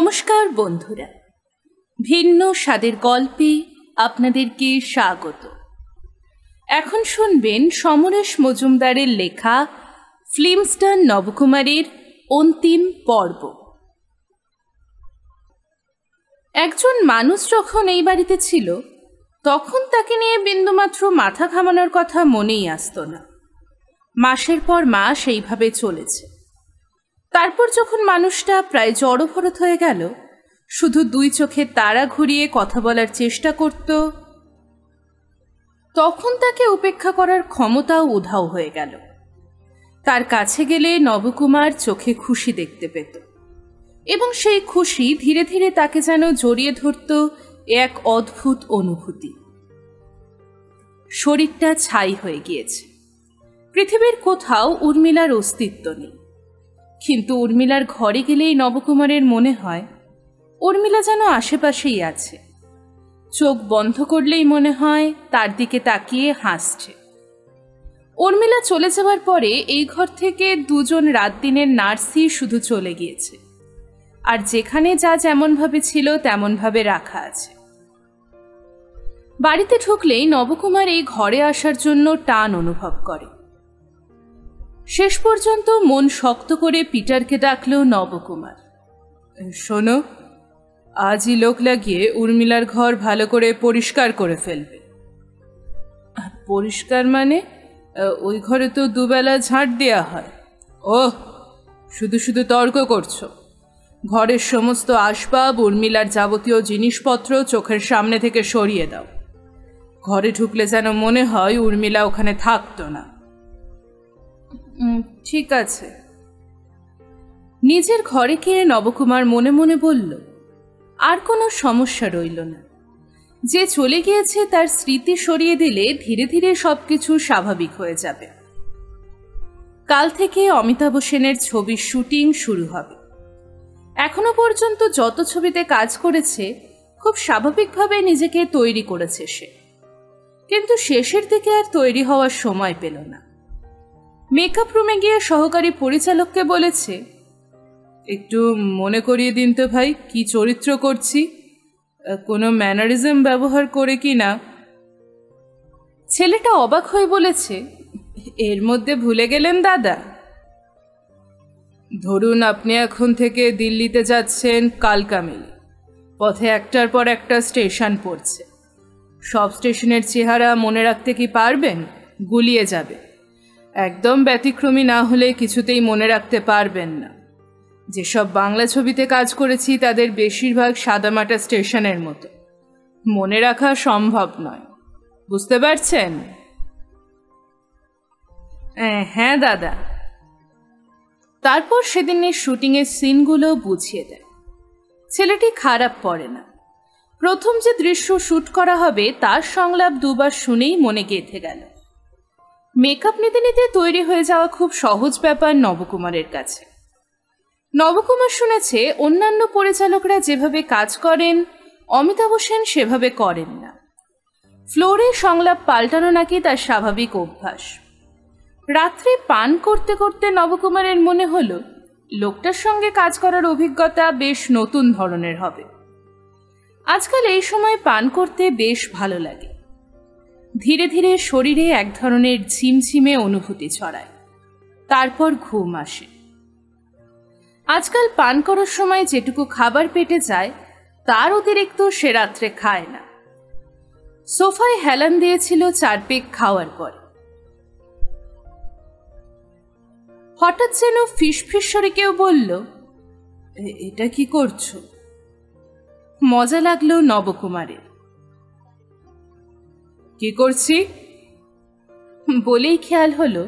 নমস্কার বন্ধুরা, ভিন্ন স্বাদের গল্পে আপনাদেরকে স্বাগত। এখন শুনবেন সমরেশ মজুমদারের লেখা ফিল্মস্টার নবকুমারের অন্তিম পর্ব। একজন মানুষ যখন এই বাড়িতে ছিল তখন তাকে নিয়ে বিন্দুমাত্র মাথা ঘামানোর কথা মনেই আসতো না। মাসের পর মাস এইভাবে চলেছে। তারপর যখন মানুষটা প্রায় জড়ভরত হয়ে গেল, শুধু দুই চোখে তারা ঘুরিয়ে কথা বলার চেষ্টা করত, তখন তাকে উপেক্ষা করার ক্ষমতাও উধাও হয়ে গেল। তার কাছে গেলে নবকুমার চোখে খুশি দেখতে পেত এবং সেই খুশি ধীরে ধীরে তাকে যেন জড়িয়ে ধরত এক অদ্ভুত অনুভূতি। শরীরটা ছাই হয়ে গিয়েছে। পৃথিবীর কোথাও উর্মিলার অস্তিত্ব নেই, কিন্তু উর্মিলার ঘরে গেলেই নবকুমারের মনে হয় উর্মিলা যেন আশেপাশেই আছে। চোখ বন্ধ করলেই মনে হয় তার দিকে তাকিয়ে হাসছে। উর্মিলা চলে যাওয়ার পরে এই ঘর থেকে দুজন রাত দিনের নার্সই শুধু চলে গিয়েছে, আর যেখানে যা যেমনভাবে ছিল তেমনভাবে রাখা আছে। বাড়িতে ঢুকলেই নবকুমার এই ঘরে আসার জন্য টান অনুভব করে। শেষ পর্যন্ত মন শক্ত করে পিটারকে ডাকল নবকুমার। শোনো, আজই লোক লাগিয়ে উর্মিলার ঘর ভালো করে পরিষ্কার করে ফেলবে। পরিষ্কার মানে? ওই ঘরে তো দুবেলা ঝাঁট দেওয়া হয়। ওহ, শুধু শুধু তর্ক করছো। ঘরের সমস্ত আসবাব, উর্মিলার যাবতীয় জিনিসপত্র চোখের সামনে থেকে সরিয়ে দাও। ঘরে ঢুকলে যেন মনে হয় উর্মিলা ওখানে থাকতো না। ঠিক আছে। নিজের ঘরে গিয়ে নবকুমার মনে মনে বলল, আর কোনো সমস্যা রইল না। যে চলে গিয়েছে তার স্মৃতি সরিয়ে দিলে ধীরে ধীরে সবকিছু স্বাভাবিক হয়ে যাবে। কাল থেকে অমিতাভ সেনের ছবির শুটিং শুরু হবে। এখনো পর্যন্ত যত ছবিতে কাজ করেছে খুব স্বাভাবিকভাবে নিজেকে তৈরি করেছে সে, কিন্তু শেষের দিকে আর তৈরি হওয়ার সময় পেল না। মেকআপ রুমে গিয়ে সহকারী পরিচালককে বলেছে, একটু মনে করিয়ে দিন তো ভাই, কি চরিত্র করছি, কোনো ম্যানারিজম ব্যবহার করে কি না। ছেলেটা অবাক হয়ে বলেছে, এর মধ্যে ভুলে গেলেন দাদা? ধরুন আপনি এখন থেকে দিল্লিতে যাচ্ছেন কালকামিলি। পথে একটার পর একটা স্টেশন পড়ছে। সব স্টেশনের চেহারা মনে রাখতে কি পারবেন? গুলিয়ে যাবে। একদম ব্যতিক্রমী না হলে কিছুতেই মনে রাখতে পারবেন না। যেসব বাংলা ছবিতে কাজ করেছি তাদের বেশিরভাগ সাদামাটা স্টেশনের মতো। মনে রাখা সম্ভব নয়, বুঝতে পারছেন? হ্যাঁ দাদা। তারপর সেদিনের শুটিংয়ের সিনগুলো বুঝিয়ে দেয়। ছেলেটি খারাপ পড়ে না। প্রথম যে দৃশ্য শ্যুট করা হবে তার সংলাপ দুবার শুনেই মনে গেঁথে গেল। মেকআপ নিতে নিতে তৈরি হয়ে যাওয়া খুব সহজ ব্যাপার নবকুমারের কাছে। নবকুমার শুনেছে অন্যান্য পরিচালকরা যেভাবে কাজ করেন অমিতাভ সেন সেভাবে করেন না। ফ্লোরে সংলাপ পাল্টানো নাকি তার স্বাভাবিক অভ্যাস। রাত্রে পান করতে করতে নবকুমারের মনে হলো লোকটার সঙ্গে কাজ করার অভিজ্ঞতা বেশ নতুন ধরনের হবে। আজকাল এই সময় পান করতে বেশ ভালো লাগে। ধীরে ধীরে শরীরে এক ধরনের ঝিমঝিমে অনুভূতি ছড়ায়, তারপর ঘুম আসে। আজকাল পান করার সময় যেটুকু খাবার পেটে যায় তার অতিরিক্ত সে রাত্রে খায় না। সোফায় হেলান দিয়েছিল 4 পেগ খাওয়ার পর। হঠাৎ যেন ফিসফিসরে কেউ বলল, এটা কি করছো? মজা লাগলো নবকুমারের। কি করছি বলেই খেয়াল হলো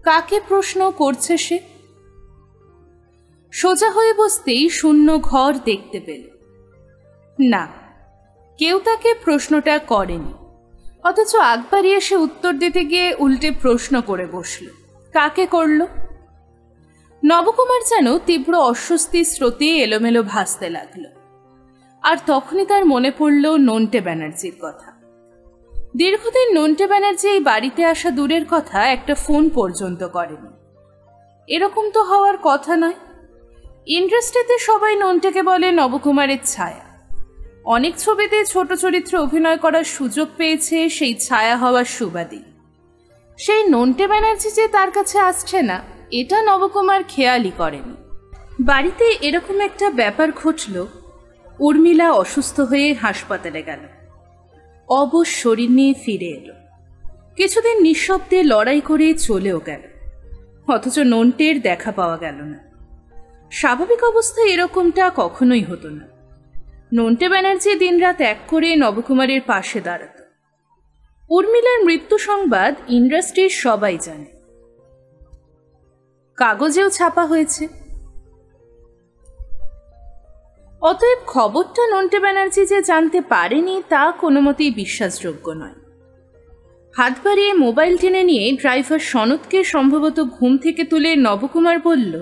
কাকে প্রশ্ন করছে সে। সোজা হয়ে বসতেই শূন্য ঘর দেখতে পেল। না, কেউ তাকে প্রশ্নটা করেনি, অথচ আগ বাড়িয়ে সে উত্তর দিতে গিয়ে উল্টে প্রশ্ন করে বসল। কাকে করল? নবকুমার যেন তীব্র অস্বস্তি স্রোতে এলোমেলো ভাসতে লাগল। আর তখনই তার মনে পড়ল নন্টে ব্যানার্জির কথা। দীর্ঘদিন নন্টে ব্যানার্জি এই বাড়িতে আসা দূরের কথা, একটা ফোন পর্যন্ত করেনি। এরকম তো হওয়ার কথা নয়। ইন্ডাস্ট্রিতে সবাই নন্টেকে বলে নবকুমারের ছায়া। অনেক ছবিতে ছোট চরিত্রে অভিনয় করার সুযোগ পেয়েছে সেই ছায়া হওয়ার সুবাদে। সেই নন্টে ব্যানার্জি যে তার কাছে আসছে না, এটা নবকুমার খেয়ালই করেনি। বাড়িতে এরকম একটা ব্যাপার ঘটল। উর্মিলা অসুস্থ হয়ে হাসপাতালে গেল, অবশ শরীর নিয়ে ফিরে এলো। কিছুদিন নিঃশব্দে লড়াই করে চলেও গেল, অথচ নন্টের দেখা পাওয়া গেল না। স্বাভাবিক অবস্থায় এরকমটা কখনোই হতো না। নন্টে ব্যানার্জি দিনরাত এক করে নবকুমারের পাশে দাঁড়াত। উর্মিলার মৃত্যু সংবাদ ইন্ডাস্ট্রির সবাই জানে, কাগজেও ছাপা হয়েছে। অতএব খবরটা নন্টে ব্যানার্জি যে জানতে পারেনি তা কোনো মতেই বিশ্বাসযোগ্য নয়। হাত বাড়িয়ে মোবাইল টেনে নিয়ে ড্রাইভার সনদকে সম্ভবত ঘুম থেকে তুলে নবকুমার বলল,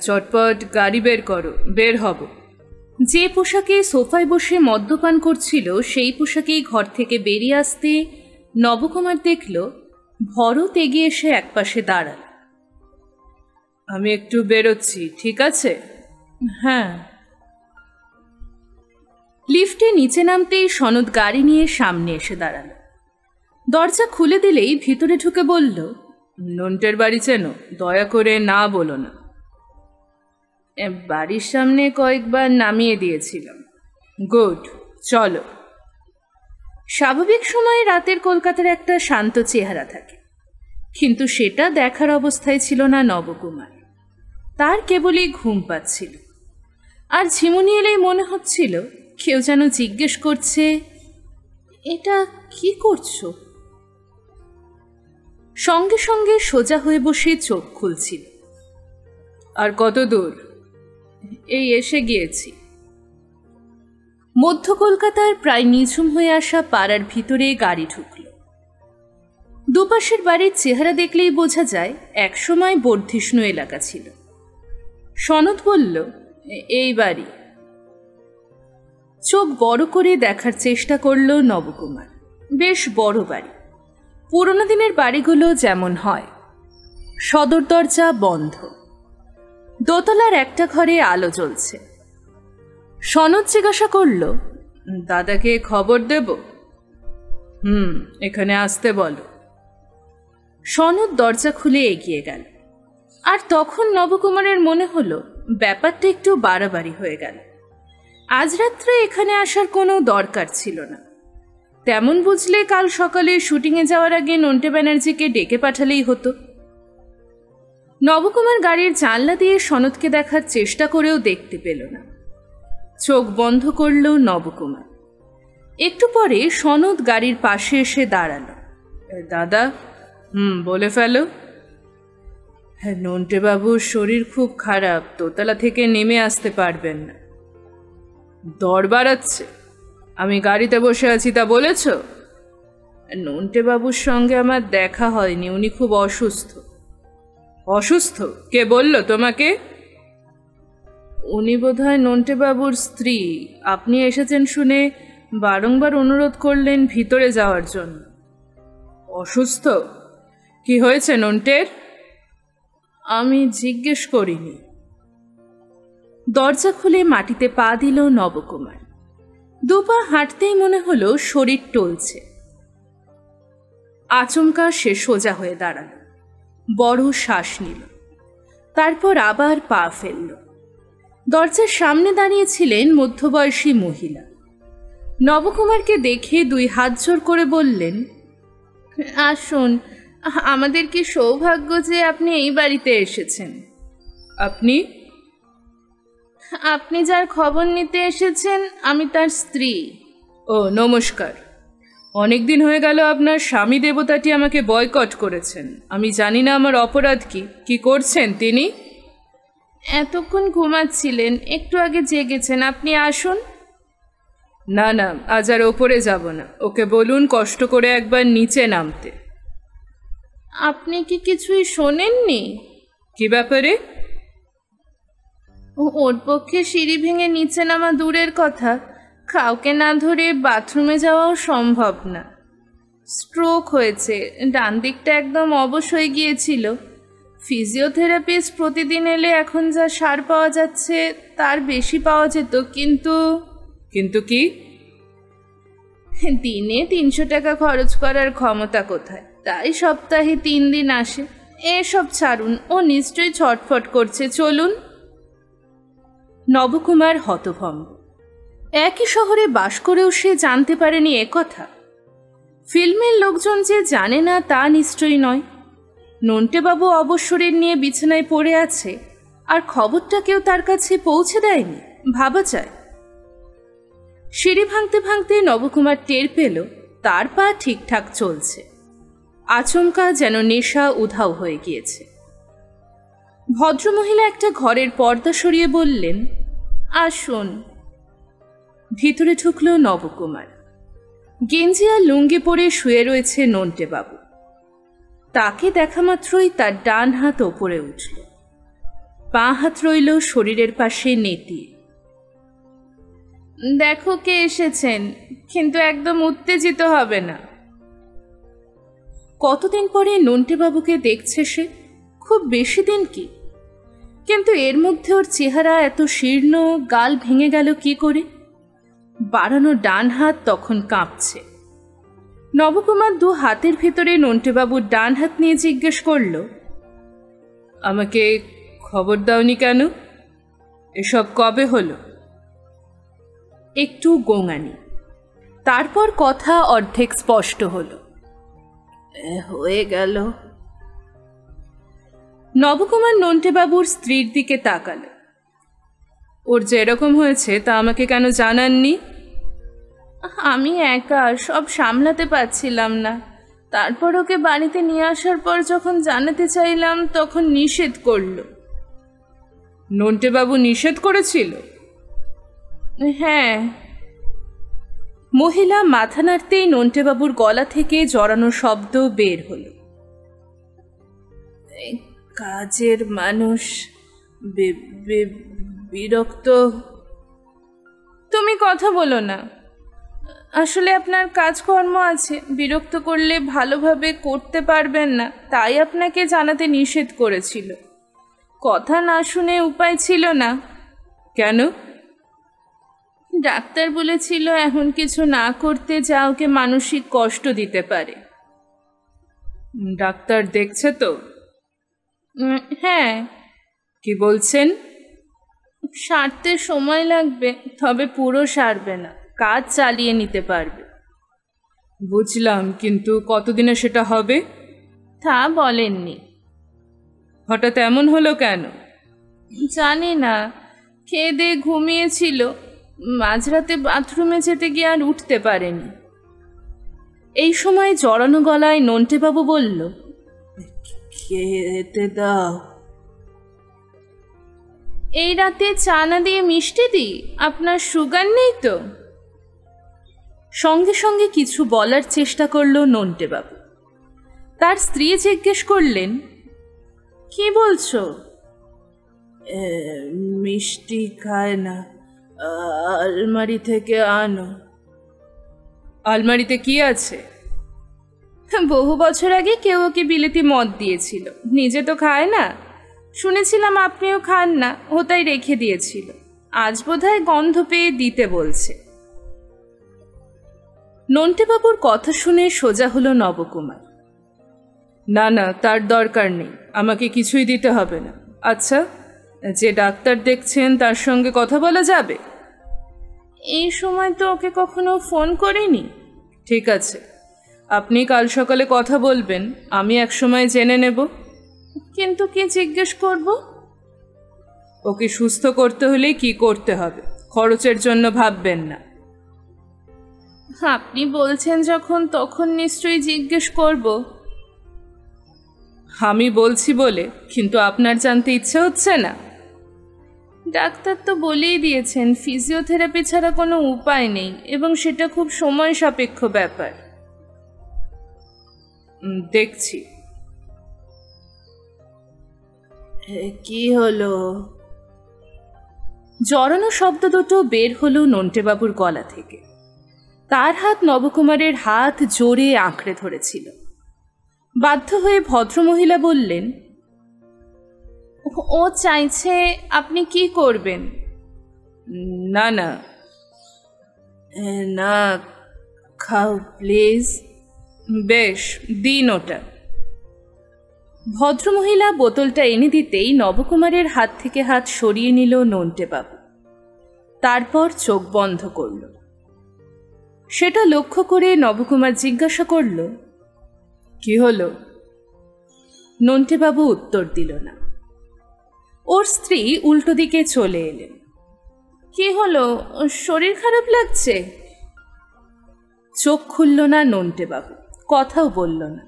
চটপট গাড়ি বের করো, বের হব। যে পোশাকে সোফায় বসে মদ্যপান করছিল সেই পোশাকেই ঘর থেকে বেরিয়ে আসতে নবকুমার দেখল ভরত এগিয়ে এসে একপাশে দাঁড়াল। আমি একটু বেরোচ্ছি, ঠিক আছে? হ্যাঁ। লিফটে নিচে নামতেই সনদ গাড়ি নিয়ে সামনে এসে দাঁড়াল। দরজা খুলে দিলেই ভিতরে ঢুকে বলল, নন্টের বাড়ি চেনো? দয়া করে না বলো না। বাড়ির সামনে কয়েকবার নামিয়ে দিয়েছিলাম। গুড, চলো। স্বাভাবিক সময়ে রাতের কলকাতার একটা শান্ত চেহারা থাকে, কিন্তু সেটা দেখার অবস্থায় ছিল না নবকুমার। তার কেবলই ঘুম পাচ্ছিল, আর ঝিমুনি এলেই মনে হচ্ছিল কেউ যেন জিজ্ঞেস করছে, এটা কি করছো? সঙ্গে সঙ্গে সোজা হয়ে বসে চোখ খুলছিল। আর কত দূর? এই এসে গিয়েছি। মধ্য কলকাতার প্রায় নিঝুম হয়ে আসা পাড়ার ভিতরে গাড়ি ঢুকল। দুপাশের বাড়ির চেহারা দেখলেই বোঝা যায় একসময় বর্ধিষ্ণু এলাকা ছিল। সনদ বলল, এই বাড়ি। চোখ বড় করে দেখার চেষ্টা করল নবকুমার। বেশ বড় বাড়ি, পুরোনো দিনের বাড়িগুলো যেমন হয়। সদর দরজা বন্ধ, দোতলার একটা ঘরে আলো জ্বলছে। সনদ জিজ্ঞাসা করল, দাদাকে খবর দেব? এখানে আসতে বলো। সনদ দরজা খুলে এগিয়ে গেল। আর তখন নবকুমারের মনে হলো ব্যাপারটা একটু বাড়াবাড়ি হয়ে গেল। আজ রাত্রে এখানে আসার কোনো দরকার ছিল না। তেমন বুঝলে কাল সকালে শুটিংয়ে যাওয়ার আগে নন্টে ব্যানার্জিকে ডেকে পাঠালেই হতো। নবকুমার গাড়ির জানলা দিয়ে সনদকে দেখার চেষ্টা করেও দেখতে পেল না। চোখ বন্ধ করল নবকুমার। একটু পরে সনদ গাড়ির পাশে এসে দাঁড়ালো। দাদা? বলে ফেলো। নন্টে বাবুর শরীর খুব খারাপ, দোতলা থেকে নেমে আসতে পারবেন না। দর বাড়াচ্ছে? আমি গাড়িতে বসে আছি তা বলেছ? নন্টে বাবুর সঙ্গে আমার দেখা হয়নি, উনি খুব অসুস্থ। অসুস্থ? কে বলল তোমাকে? উনি বোধহয় নন্টে বাবুর স্ত্রী। আপনি এসেছেন শুনে বারংবার অনুরোধ করলেন ভিতরে যাওয়ার জন্য। অসুস্থ? কি হয়েছে নন্টের? আমি জিজ্ঞেস করিনি। দরজা খুলে মাটিতে পা দিল নবকুমার। দুপা হাঁটতেই মনে হলো শরীর টলছে। আচমকা সে সোজা হয়ে দাঁড়াল, বড় শ্বাস নিল, তারপর আবার পা ফেলল। দরজার সামনে দাঁড়িয়েছিলেন মধ্যবয়সী মহিলা। নবকুমারকে দেখে দুই হাত জোর করে বললেন, আসুন, আমাদের কি সৌভাগ্য যে আপনি এই বাড়িতে এসেছেন। আপনি? আপনি যার খবর নিতে এসেছেন, আমি তার স্ত্রী। ও নমস্কার। অনেকদিন হয়ে গেল আপনার স্বামী দেবতাটি আমাকে বয়কট করেছেন। আমি জানি না আমার অপরাধ কি। কি করছেন তিনি? এতক্ষণ ঘুমাচ্ছিলেন, একটু আগে জেগেছেন। আপনি আসুন। না না, আজ আর ওপরে যাব না। ওকে বলুন কষ্ট করে একবার নিচে নামতে। আপনি কি কিছুই শোনেননি? কি ব্যাপারে? ওর পক্ষে সিঁড়ি ভেঙে নিচে নামা দূরের কথা, কাউকে না ধরে বাথরুমে যাওয়াও সম্ভব না। স্ট্রোক হয়েছে, ডান দিকটা একদম অবশ হয়ে গিয়েছিল। ফিজিওথেরাপিস্ট প্রতিদিন এলে এখন যা সার পাওয়া যাচ্ছে তার বেশি পাওয়া যেত, কিন্তু কিন্তু কি? দিনে 300 টাকা খরচ করার ক্ষমতা কোথায়? তাই সপ্তাহে 3 দিন আসে। এসব ছাড়ুন, ও নিশ্চয়ই ছটফট করছে, চলুন। নবকুমার হতভম্ব। একই শহরে বাস করেও সে জানতে পারেনি একথা। ফিল্মের লোকজন যে জানে না তা নিশ্চয়ই নয়। নন্টেবাবু অবসরের নিয়ে বিছানায় পড়ে আছে, আর খবরটা কেউ তার কাছে পৌঁছে দেয়নি। ভাবা যায়। সিঁড়ি ভাঙতে ভাঙতে নবকুমার টের পেল তার পা ঠিকঠাক চলছে। আচমকা যেন নেশা উধাও হয়ে গিয়েছে। ভদ্রমহিলা একটা ঘরের পর্দা সরিয়ে বললেন, আসুন। ভিতরে ঢুকল নবকুমার। গেঞ্জি আর লুঙ্গি পরে শুয়ে রয়েছে নন্টেবাবু। তাকে দেখা মাত্রই তার ডান হাত ওপরে উঠল, বাঁ হাত রইল শরীরের পাশে নেতিয়ে। দেখো কে এসেছেন, কিন্তু একদম উত্তেজিত হবে না। কতদিন পরে নন্টেবাবুকে দেখছে সে? খুব বেশি দিন কি? কিন্তু এর মধ্যে ওর চেহারা এত শীর্ণ, গাল ভেঙে গেল কি করে? বাড়ানো ডান হাত তখন কাঁপছে। নবকুমার 2 হাতের ভেতরে নন্টেবাবুর ডান হাত নিয়ে জিজ্ঞেস করল, আমাকে খবর দাওনি কেন? এসব কবে হলো? একটু গোঙানি। তারপর কথা অর্ধেক স্পষ্ট হলো, হয়ে গেল। নবকুমার নন্টেবাবুর স্ত্রীর দিকে তাকাল। ওর যে এরকম হয়েছে তা আমাকে কেন জানাননি? আমি একা সব সামলাতে পারছিলাম না। তারপর ওকে বাড়িতে নিয়ে আসার পর যখন জানাতে চাইলাম তখন নিষেধ করল। নন্টেবাবু নিষেধ করেছিল? হ্যাঁ। মহিলা মাথা নাড়তেই নন্টেবাবুর গলা থেকে জড়ানো শব্দ বের হলো, কাজের মানুষ, বিরক্ত। তুমি কথা বলো না। আসলে আপনার কাজকর্ম আছে, বিরক্ত করলে ভালোভাবে করতে পারবেন না, তাই আপনাকে জানাতে নিষেধ করেছিল। কথা না শুনে উপায় ছিল না। কেন? ডাক্তার বলেছিল এমন কিছু না করতে যা ওকে মানসিক কষ্ট দিতে পারে। ডাক্তার দেখছে তো? হ্যাঁ। কি বলছেন? সারতে সময় লাগবে, তবে পুরো সারবে না, কাজ চালিয়ে নিতে পারবে। বুঝলাম, কিন্তু কতদিনে সেটা হবে? তা বলেননি। হঠাৎ এমন হলো কেন? জানি না। খেয়ে দিয়ে ঘুমিয়েছিল, মাঝরাতে বাথরুমে যেতে গিয়ে আর উঠতে পারেনি। এই সময় জড়ানো গলায় নন্টেবাবু বলল, খেতে দাও। এই রাতে চা না দিয়ে মিষ্টি দিই? আপনার সুগার নেই তো? সঙ্গে সঙ্গে কিছু বলার চেষ্টা করল নন্টেবাবু। তার স্ত্রী জিজ্ঞেস করলেন, কি বলছো? মিষ্টি খায় না, আলমারি থেকে আনো। আলমারিতে কি আছে? বহু বছর আগে কেউ ওকে বিলেতি মদ দিয়েছিল, নিজে তো খায় না। শুনেছিলাম আপনিও খান না, ও তাই রেখে দিয়েছিল। আজ বোধহয় গন্ধ পেয়ে দিতে বলছে। নন্টেবাবুর কথা শুনে সোজা হলো নবকুমার। না না, তার দরকার নেই, আমাকে কিছুই দিতে হবে না। আচ্ছা, যে ডাক্তার দেখছেন তার সঙ্গে কথা বলা যাবে? এই সময় তো ওকে কখনো ফোন করিনি। ঠিক আছে, আপনি কাল সকালে কথা বলবেন, আমি একসময় জেনে নেব। কিন্তু কি জিজ্ঞেস করব? ওকে সুস্থ করতে হলে কি করতে হবে, খরচের জন্য ভাববেন না। আপনি বলছেন যখন, তখন নিশ্চয়ই জিজ্ঞেস করব। আমি বলছি বলে, কিন্তু আপনার জানতে ইচ্ছে হচ্ছে না? ডাক্তার তো বলেই দিয়েছেন ফিজিওথেরাপি ছাড়া কোনো উপায় নেই, এবং সেটা খুব সময় সাপেক্ষ ব্যাপার। দেখছি। কি হলো? জড়ানো শব্দ দুটো বের হলো নন্টেবাবুর গলা থেকে। তার হাত নবকুমারের হাত জোরে আঁকড়ে ধরেছিল। বাধ্য হয়ে ভদ্রমহিলা বললেন, ও চাইছে আপনি কি করবেন? না না না, খাও প্লিজ। বেশ, দিন ওটা। ভদ্রমহিলা বোতলটা এনে দিতেই নবকুমারের হাত থেকে হাত সরিয়ে নিল নন্টেবাবু। তারপর চোখ বন্ধ করল। সেটা লক্ষ্য করে নবকুমার জিজ্ঞাসা করল, কি হলো? নন্টেবাবু উত্তর দিল না। ওর স্ত্রী উল্টো দিকে চলে এলেন। কি হলো, শরীর খারাপ লাগছে? চোখ খুলল না নন্টেবাবু, কথাও বলল না।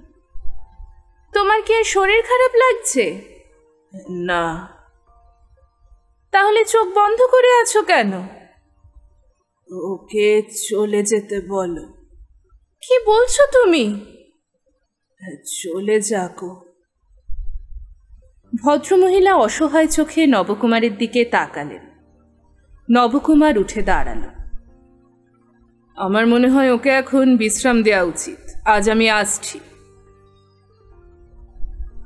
তোমার কি শরীর খারাপ লাগছে? না। তাহলে চোখ বন্ধ করে আছো কেন? ওকে চলে যেতে বলো। কি বলছো তুমি? চলে যাকো। ভদ্রমহিলা অসহায় চোখে নবকুমারের দিকে তাকালেন। নবকুমার উঠে দাঁড়াল। আমার মনে হয় ওকে এখন বিশ্রাম দেওয়া উচিত। আজ আমি আসছি।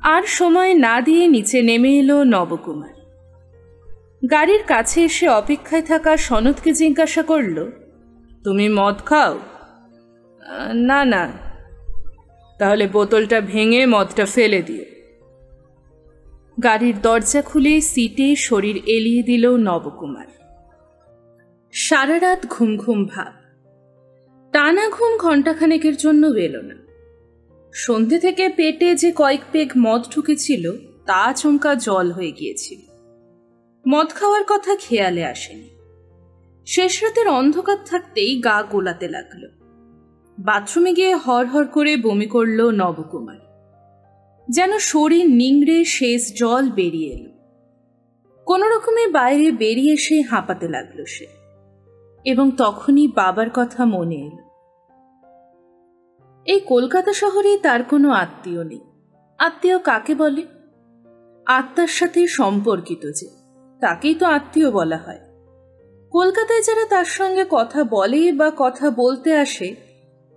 আর সময় না দিয়ে নিচে নেমে এলো নবকুমার। গাড়ির কাছে এসে অপেক্ষায় থাকা সনদকে জিজ্ঞাসা করল, তুমি মদ খাও? না না। তাহলে বোতলটা ভেঙে মদটা ফেলে দিও। গাড়ির দরজা খুলে সিটে শরীর এলিয়ে দিল নবকুমার। সারা রাত ঘুম ঘুম ভাব। টানা ঘুম ঘণ্টাখানেকের জন্য এলো না। সন্ধে থেকে পেটে যে কয়েক পেগ মদ ঢুকেছিল তা আচমকা জল হয়ে গিয়েছিল। মদ খাওয়ার কথা খেয়ালে আসেনি। শেষ রাতের অন্ধকার থাকতেই গা গোলাতে লাগল। বাথরুমে গিয়ে হরহর করে বমি করল নবকুমার। যেন শরীর নিংড়ে শেষ জল বেরিয়ে এলো। কোনো রকমে বাইরে বেরিয়ে এসে হাঁপাতে লাগলো সে। এবং তখনই বাবার কথা মনে এলো। এই কলকাতা শহরে তার কোনো আত্মীয় নেই। আত্মীয় কাকে বলে? আত্মার সাথে সম্পর্কিত যে, তাকেই তো আত্মীয় বলা হয়। কলকাতায় যারা তার সঙ্গে কথা বলে বা কথা বলতে আসে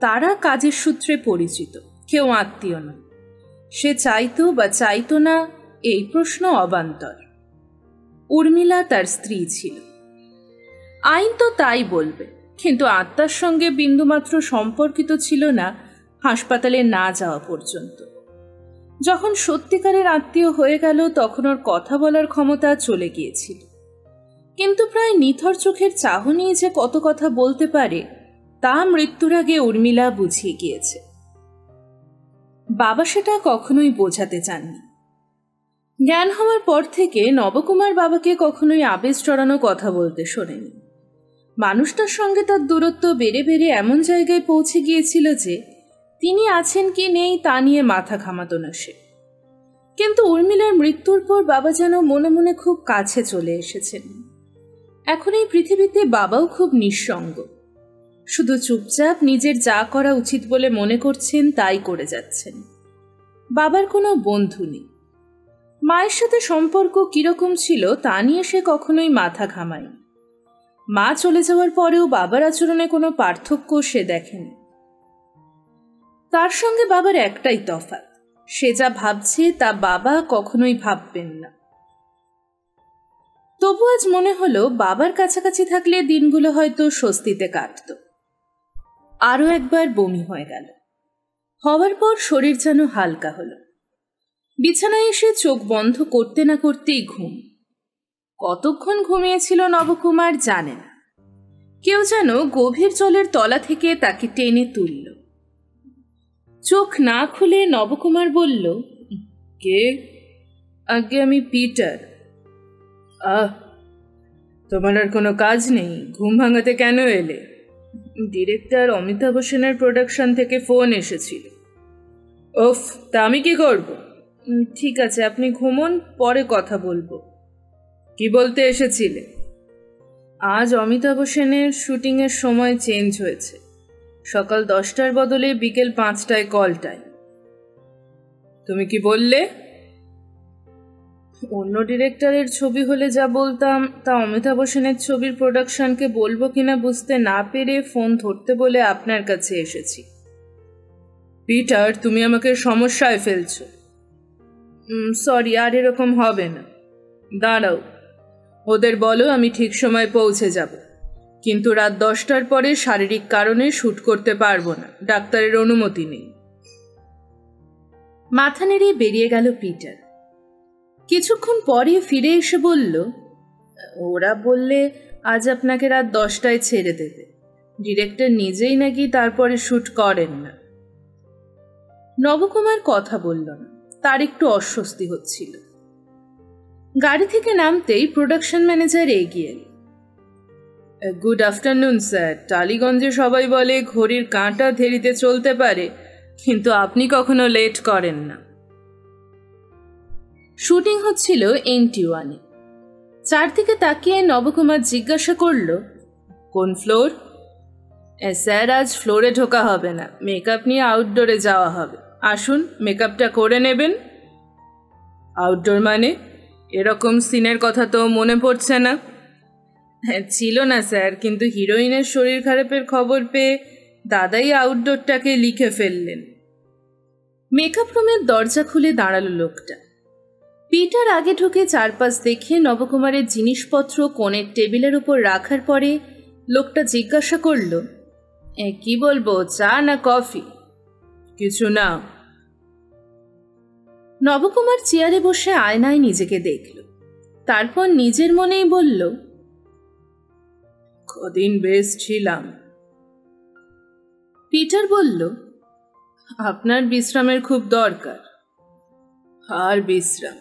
তারা কাজের সূত্রে পরিচিত, কেউ আত্মীয় নয়। সে চাইতো বা চাইতো না এই প্রশ্ন অবান্তর। উর্মিলা তার স্ত্রী ছিল, আইন তো তাই বলবে। কিন্তু আত্মার সঙ্গে বিন্দুমাত্র সম্পর্কিত ছিল না হাসপাতালে না যাওয়া পর্যন্ত। যখন সত্যিকারের আত্মীয় হয়ে গেল তখন ওর কথা বলার ক্ষমতা চলে গিয়েছিল। কিন্তু প্রায় নিথর চোখের চাহনি যে কত কথা বলতে পারে তা মৃত্যুর আগে উর্মিলা বুঝিয়ে গিয়েছে। বাবা সেটা কখনোই বোঝাতে চাননি। জ্ঞান হওয়ার পর থেকে নবকুমার বাবাকে কখনোই আবেশ চড়ানো কথা বলতে শোনেনি। মানুষটার সঙ্গে তার দূরত্ব বেড়ে বেড়ে এমন জায়গায় পৌঁছে গিয়েছিল যে তিনি আছেন কি নেই তা নিয়ে মাথা ঘামাতো না সে। কিন্তু উর্মিলার মৃত্যুর পর বাবা যেন মনে মনে খুব কাছে চলে এসেছেন। এখন এই পৃথিবীতে বাবাও খুব নিঃসঙ্গ, শুধু চুপচাপ নিজের যা করা উচিত বলে মনে করছেন তাই করে যাচ্ছেন। বাবার কোনো বন্ধু নেই। মায়ের সাথে সম্পর্ক কিরকম ছিল তা নিয়ে সে কখনোই মাথা ঘামায়নি। মা চলে যাওয়ার পরেও বাবার আচরণে কোনো পার্থক্য সে দেখেনি। তার সঙ্গে বাবার একটাই তফাৎ, সে যা ভাবছে তা বাবা কখনোই ভাববেন না। তবু আজ মনে হলো বাবার কাছাকাছি থাকলে দিনগুলো হয়তো স্বস্তিতে কাটত। আরও একবার বমি হয়ে গেল। হওয়ার পর শরীর যেন হালকা হলো। বিছানায় এসে চোখ বন্ধ করতে না করতেই ঘুম। কতক্ষণ ঘুমিয়েছিল নবকুমার জানে না। কেউ যেন গভীর জলের তলা থেকে তাকে টেনে তুলল। চোখ না খুলে নবকুমার বলল, কে? আগে আমি পিটার। তোমার আর কোনো কাজ নেই? ঘুম ভাঙাতে কেন এলে? ডিরেক্টর অমিতাভ সেনের প্রোডাকশন থেকে ফোন এসেছিল। ওফ, তা আমি কি করব? ঠিক আছে, আপনি ঘুমোন, পরে কথা বলবো। কি বলতে এসেছিলে? আজ অমিতাভ সেনের শুটিংয়ের সময় চেঞ্জ হয়েছে। সকাল 10টার বদলে বিকেল 5টায় কল টাইম। তুমি কি বললে? অন্য ডিরেক্টরের ছবি হলে যা বলতাম তা অমিতাভ সেনের ছবির প্রোডাকশনকে বলবো কিনা বুঝতে না পেরে ফোন ধরতে বলে আপনার কাছে এসেছি। পিটার, তুমি আমাকে সমস্যায় ফেলছো। সরি, আর এরকম হবে না। দাঁড়াও, ওদের বলো আমি ঠিক সময় পৌঁছে যাব, কিন্তু রাত 10টার পরে শারীরিক কারণে শ্যুট করতে পারবো না, ডাক্তারের অনুমতি নেই। মাথা নেড়ে বেরিয়ে গেল পিটার। কিছুক্ষণ পরে ফিরে এসে বলল, ওরা বললে আজ আপনাকে রাত 10টায় ছেড়ে দেবে। ডিরেক্টর নিজেই নাকি তারপরে শ্যুট করেন না। নবকুমার কথা বলল না, তার একটু অস্বস্তি হচ্ছিল। গাড়ি থেকে নামতেই প্রোডাকশন ম্যানেজার এগিয়ে এল। Good afternoon sir. টালিগঞ্জে সবাই বলে ঘড়ির কাঁটা ধেরিতে চলতে পারে, কিন্তু আপনি কখনো লেট করেন না। শুটিং হচ্ছিল NT1-এ। চারদিকে তাকিয়ে নবকুমার জিজ্ঞাসা করল, কোন ফ্লোর? স্যার, আজ ফ্লোরে ঢোকা হবে না, মেকআপ নিয়ে আউটডোরে যাওয়া হবে। আসুন, মেকআপটা করে নেবেন। আউটডোর মানে? এরকম সিনের কথা তো মনে পড়ছে না। ছিল না স্যার, কিন্তু হিরোইনের শরীর খারাপের খবর পেয়ে দাদাই আউটডোরটাকে লিখে ফেললেন। মেকআপ রুমের দরজা খুলে দাঁড়ালো লোকটা। পিটার আগে ঢুকে চারপাশ দেখে নবকুমারের জিনিসপত্র কোণের টেবিলের উপর রাখার পরে লোকটা জিজ্ঞাসা করল, কি বলবো, চা না কফি? কিছু না। নবকুমার চেয়ারে বসে আয়নায় নিজেকে দেখল, তারপর নিজের মনেই বলল, কদিন বেশ ছিলাম। পিটার বলল, আপনার বিশ্রামের খুব দরকার। আর বিশ্রাম?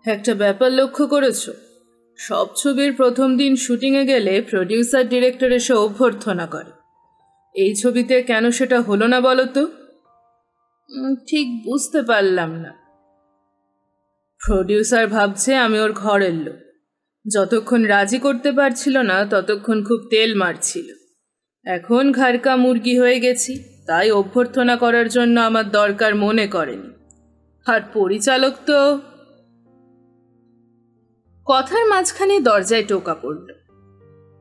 একটা ব্যাপার লক্ষ্য করেছ? সব ছবির প্রথম দিন শুটিংয়ে গেলে প্রডিউসার ডিরেক্টর এসে অভ্যর্থনা করে। এই ছবিতে কেন সেটা হলো না বলো তো? ঠিক বুঝতে পারলাম না। প্রডিউসার ভাবছে আমি ওর ঘরের লোক। যতক্ষণ রাজি করতে পারছিল না ততক্ষণ খুব তেল মারছিল। এখন ঘাড়কা মুরগি হয়ে গেছি, তাই অভ্যর্থনা করার জন্য আমার দরকার মনে করেনি। আর পরিচালক তো... কথার মাঝখানে দরজায় টোকা পড়ল।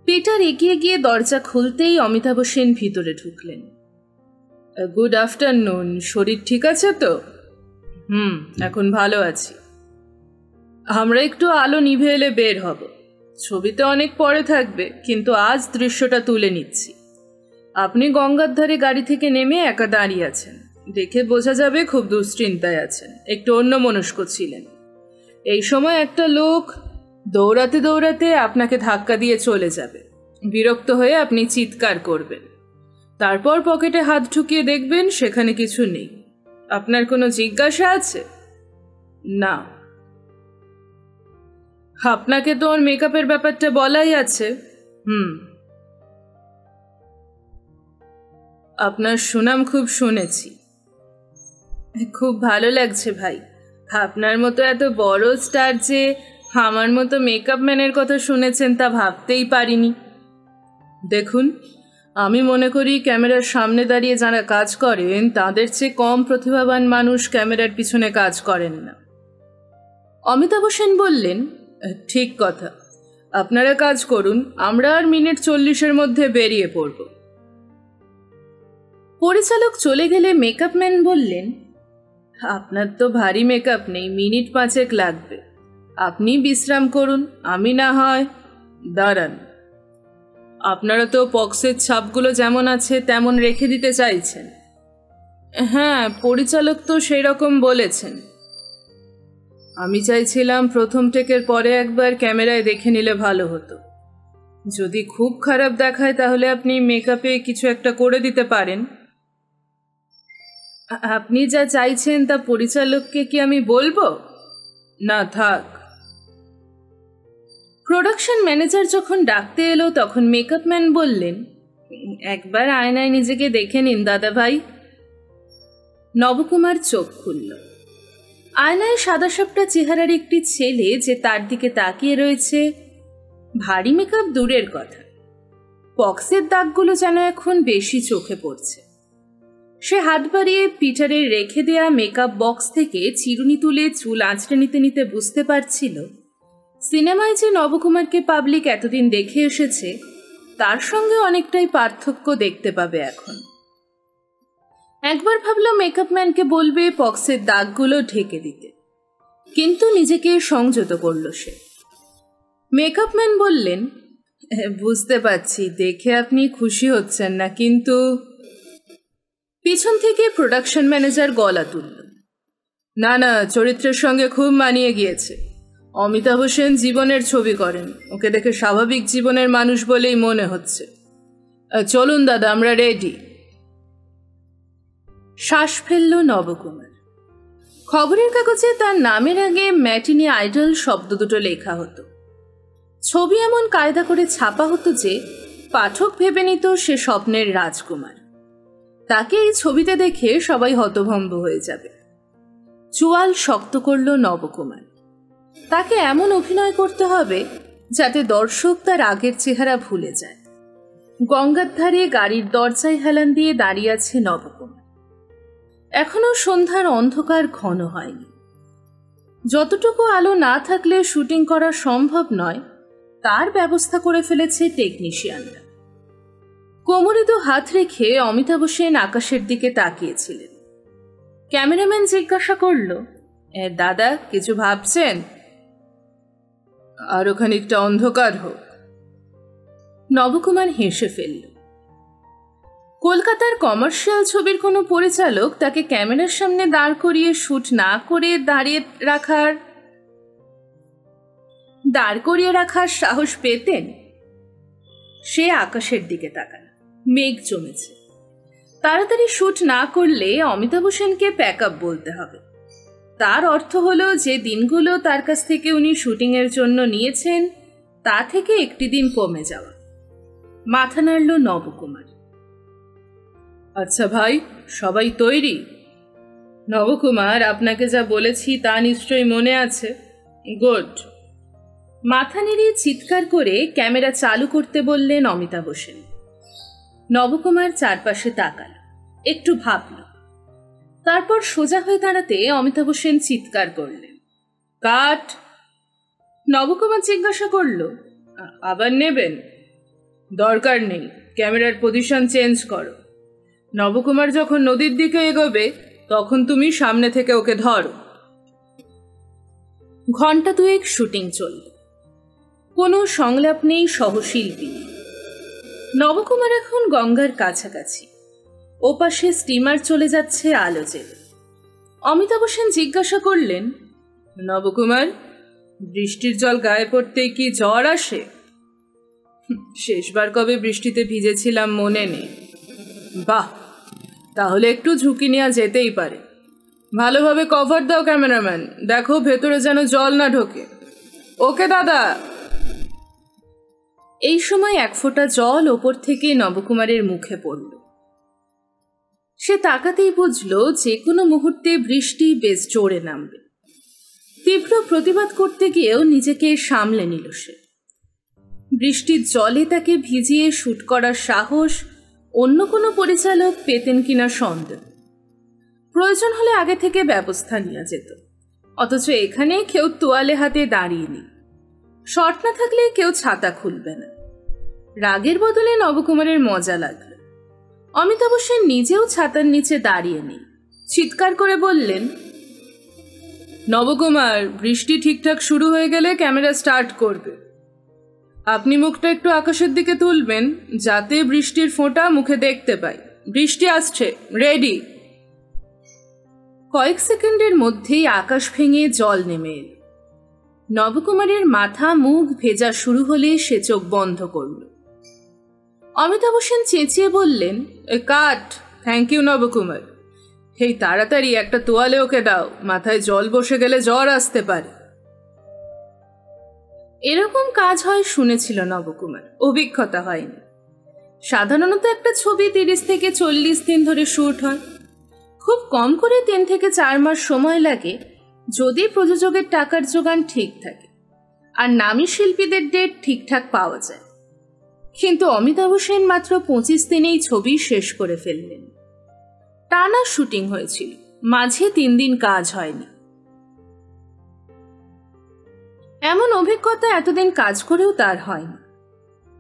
পিটার এগিয়ে গিয়ে দরজা খুলতেই অমিতাভ সেন ভিতরে ঢুকলেন। Good afternoon. শরীর ঠিক আছে তো? এখন ভালো আছি। আমরা একটু আলো নিভে এলে বের হব। ছবিতে অনেক পরে থাকবে, কিন্তু আজ দৃশ্যটা তুলে নিচ্ছি। আপনি গঙ্গার ধারে গাড়ি থেকে নেমে একা দাঁড়িয়ে আছেন, দেখে বোঝা যাবে খুব দুশ্চিন্তায় আছেন, একটু অন্যমনস্ক ছিলেন। এই সময় একটা লোক দৌড়াতে দৌড়াতে আপনাকে ধাক্কা দিয়ে চলে যাবে। বিরক্ত হয়ে আপনি চিৎকার করবেন, তারপর পকেটে হাত ঢুকিয়ে দেখবেন সেখানে কিছু নেই। আপনার কোনো জিজ্ঞাসা আছে? না। আপনাকে তো ওর মেকআপের ব্যাপারটা বলাই আছে। আপনার সুনাম খুব শুনেছি। খুব ভালো লাগছে ভাই। আপনার মতো এত বড় স্টার যে আমার মতো মেকআপ ম্যানের কথা শুনেছেন তা ভাবতেই পারিনি। দেখুন, আমি মনে করি ক্যামেরার সামনে দাঁড়িয়ে যারা কাজ করেন তাদের চেয়ে কম প্রতিভাবান মানুষ ক্যামেরার পিছনে কাজ করেন না। অমিতাভ সেন বললেন, ঠিক কথা। আপনারা কাজ করুন, আমরা আর মিনিট 40-এর মধ্যে বেরিয়ে পড়ব। পরিচালক চলে গেলে মেকআপ ম্যান বললেন, আপনার তো ভারী মেকআপ নেই, মিনিট 5 লাগবে। আপনি বিশ্রাম করুন, আমি না হয়... দাঁড়ান, আপনারা তো পক্সের ছাপগুলো যেমন আছে তেমন রেখে দিতে চাইছেন। হ্যাঁ, পরিচালক তো সেই রকম বলেছেন। আমি চাইছিলাম প্রথম টেকের পরে একবার ক্যামেরায় দেখে নিলে ভালো হতো। যদি খুব খারাপ দেখায় তাহলে আপনি মেকআপে কিছু একটা করে দিতে পারেন। আপনি যা চাইছেন তা পরিচালককে কি আমি বলবো? না, থাক। প্রোডাকশন ম্যানেজার যখন ডাকতে এলো তখন মেকআপ ম্যান বললেন, একবার আয়নায় নিজেকে দেখে নিন দাদা ভাই। নবকুমার চোখ খুলল। আয়নায় সাদাসাপটা চেহারার একটি ছেলে যে তার দিকে তাকিয়ে রয়েছে। ভারী মেকআপ দূরের কথা, পক্সের দাগগুলো যেন এখন বেশি চোখে পড়ছে। সে হাত বাড়িয়ে পিটারের রেখে দেয়া মেকআপ বক্স থেকে চিরুনি তুলে চুল আঁচড়ে নিতে নিতে বুঝতে পারছিল সিনেমায় যে নবকুমারকে পাবলিক এতদিন দেখে এসেছে তার সঙ্গে অনেকটাই পার্থক্য দেখতে পাবে এখন। একবার ভাবল মেকআপ ম্যানকে বলবে পক্সের দাগগুলো ঢেকে দিতে, কিন্তু নিজেকে সংযত করল সে। মেকআপ ম্যান বললেন, বুঝতে পারছি দেখে আপনি খুশি হচ্ছেন না, কিন্তু পিছন থেকে প্রোডাকশন ম্যানেজার গলা তুলল, না না, চরিত্রের সঙ্গে খুব মানিয়ে গিয়েছে। অমিতাভ সেন জীবনের ছবি করেন, ওকে দেখে স্বাভাবিক জীবনের মানুষ বলেই মনে হচ্ছে। চলুন দাদা, আমরা রেডি। শ্বাস ফেলল নবকুমার। খবরের কাগজে তার নামের আগে ম্যাটিনি আইডল শব্দ দুটো লেখা হতো। ছবি এমন কায়দা করে ছাপা হতো যে পাঠক ভেবে নিত সে স্বপ্নের রাজকুমার। তাকে এই ছবিতে দেখে সবাই হতভম্ব হয়ে যাবে। চোয়াল শক্ত করল নবকুমার। তাকে এমন অভিনয় করতে হবে যাতে দর্শক তার আগের চেহারা ভুলে যায়। গঙ্গার ধারে গাড়ির দরজায় হেলান দিয়ে দাঁড়িয়ে আছে নবকুমার। এখনো সন্ধ্যার অন্ধকার ঘন হয়নি। যতটুকু আলো না থাকলে শুটিং করা সম্ভব নয় তার ব্যবস্থা করে ফেলেছে টেকনিশিয়ানরা। কোমরে তো হাত রেখে অমিতাভ সেন আকাশের দিকে তাকিয়েছিলেন। ক্যামেরাম্যান জিজ্ঞাসা করল, দাদা কিছু ভাবছেন? আরো খানিকটা অন্ধকার হোক। নবকুমার হেসে ফেলল। কলকাতার কমার্শিয়াল ছবির কোনো পরিচালক তাকে ক্যামেরার সামনে দাঁড় করিয়ে শুট না করে দাঁড় করিয়ে রাখার সাহস পেতেন? সে আকাশের দিকে তাকাল। মেঘ জমেছে। তাড়াতাড়ি শুট না করলে অমিতাভ সেনকে প্যাক আপ বলতে হবে। তার অর্থ হলো যে দিনগুলো তার কাছ থেকে উনি শুটিংয়ের জন্য নিয়েছেন তা থেকে একটি দিন কমে যাওয়া। মাথা নাড়ল নবকুমার। আচ্ছা ভাই, সবাই তৈরি? নবকুমার, আপনাকে যা বলেছি তা নিশ্চয়ই মনে আছে? গুড। মাথা নেড়ে চিৎকার করে ক্যামেরা চালু করতে বললেন অমিতাভ সেন। নবকুমার চারপাশে তাকাল, একটু ভাবল, তারপর সোজা হয়ে দাঁড়াতে অমিতাভ সেন চিৎকার করলেন, কাট। নবকুমার জিজ্ঞাসা করল, আবার নেবেন? দরকার নেই, ক্যামেরার পজিশন চেঞ্জ করো। নবকুমার যখন নদীর দিকে এগোবে তখন তুমি সামনে থেকে ওকে ধরো। ঘণ্টা দুয়েক শুটিং চলল। কোনো সংলাপ নেই, সহশিল্পী নেই। নবকুমার এখন গঙ্গার কাছাকাছি। ওপাশে স্টিমার চলে যাচ্ছে আলো জেলে। অমিতাভ সেন জিজ্ঞাসা করলেন, নবকুমার, বৃষ্টির জল গায়ে পড়তেই কি জ্বর আসে? শেষবার কবে বৃষ্টিতে ভিজেছিলাম মনে নেই। বাহ, তাহলে একটু ঝুঁকি নেওয়া যেতেই পারে। ভালোভাবে কভার দাও ক্যামেরাম্যান, দেখো ভেতরে যেন জল না ঢোকে। ওকে দাদা। এই সময় এক ফোঁটা জল ওপর থেকে নবকুমারের মুখে পড়ল। সে তাকাতেই বুঝল যে কোনো মুহূর্তে বৃষ্টি বেশ জোরে নামবে। তীব্র প্রতিবাদ করতে গিয়েও নিজেকে সামলে নিল সে। বৃষ্টির জলে তাকে ভিজিয়ে শুট করার সাহস অন্য কোনো পরিচালক পেতেন কিনা সন্দেহ। প্রয়োজন হলে আগে থেকে ব্যবস্থা নেওয়া যেত, অথচ এখানে কেউ তোয়ালে হাতে দাঁড়িয়ে নেই। শর্ট না থাকলে কেউ ছাতা খুলবে না। রাগের বদলে নবকুমারের মজা লাগল। অমিতাভ সেন নিজেও ছাতার নিচে দাঁড়িয়ে নেই। চিৎকার করে বললেন, নবকুমার, বৃষ্টি ঠিকঠাক শুরু হয়ে গেলে ক্যামেরা স্টার্ট করবে। আপনি মুখটা একটু আকাশের দিকে তুলবেন যাতে বৃষ্টির ফোঁটা মুখে দেখতে পাই। বৃষ্টি আসছে, রেডি। কয়েক সেকেন্ডের মধ্যেই আকাশ ভেঙে জল নেমে এল। নবকুমারের মাথা মুখ ভেজা শুরু হলে সে চোখ বন্ধ করল। অমিতাভ সেন চেঁচিয়ে বললেন, কাট। Thank you Nabakumar. এই তাড়াতাড়ি একটা তোয়ালে ওকে দাও, মাথায় জল বসে গেলে জ্বর আসতে পারে। এরকম কাজ হয় শুনেছিল নবকুমার, অভিজ্ঞতা হয়নি। সাধারণত একটা ছবি 30 থেকে 40 দিন ধরে শুট হয়। খুব কম করে 3 থেকে 4 মাস সময় লাগে যদি প্রযোজকের টাকার জোগান ঠিক থাকে আর নামী শিল্পীদের ডেট ঠিকঠাক পাওয়া যায়। কিন্তু অমিতাভ সেন মাত্র 25 দিনেই ছবি শেষ করে ফেললেন। টানা শুটিং হয়েছিল, মাঝে 3 দিন কাজ হয়নি। এমন অভিজ্ঞতা এতদিন কাজ করেও তার হয়নি।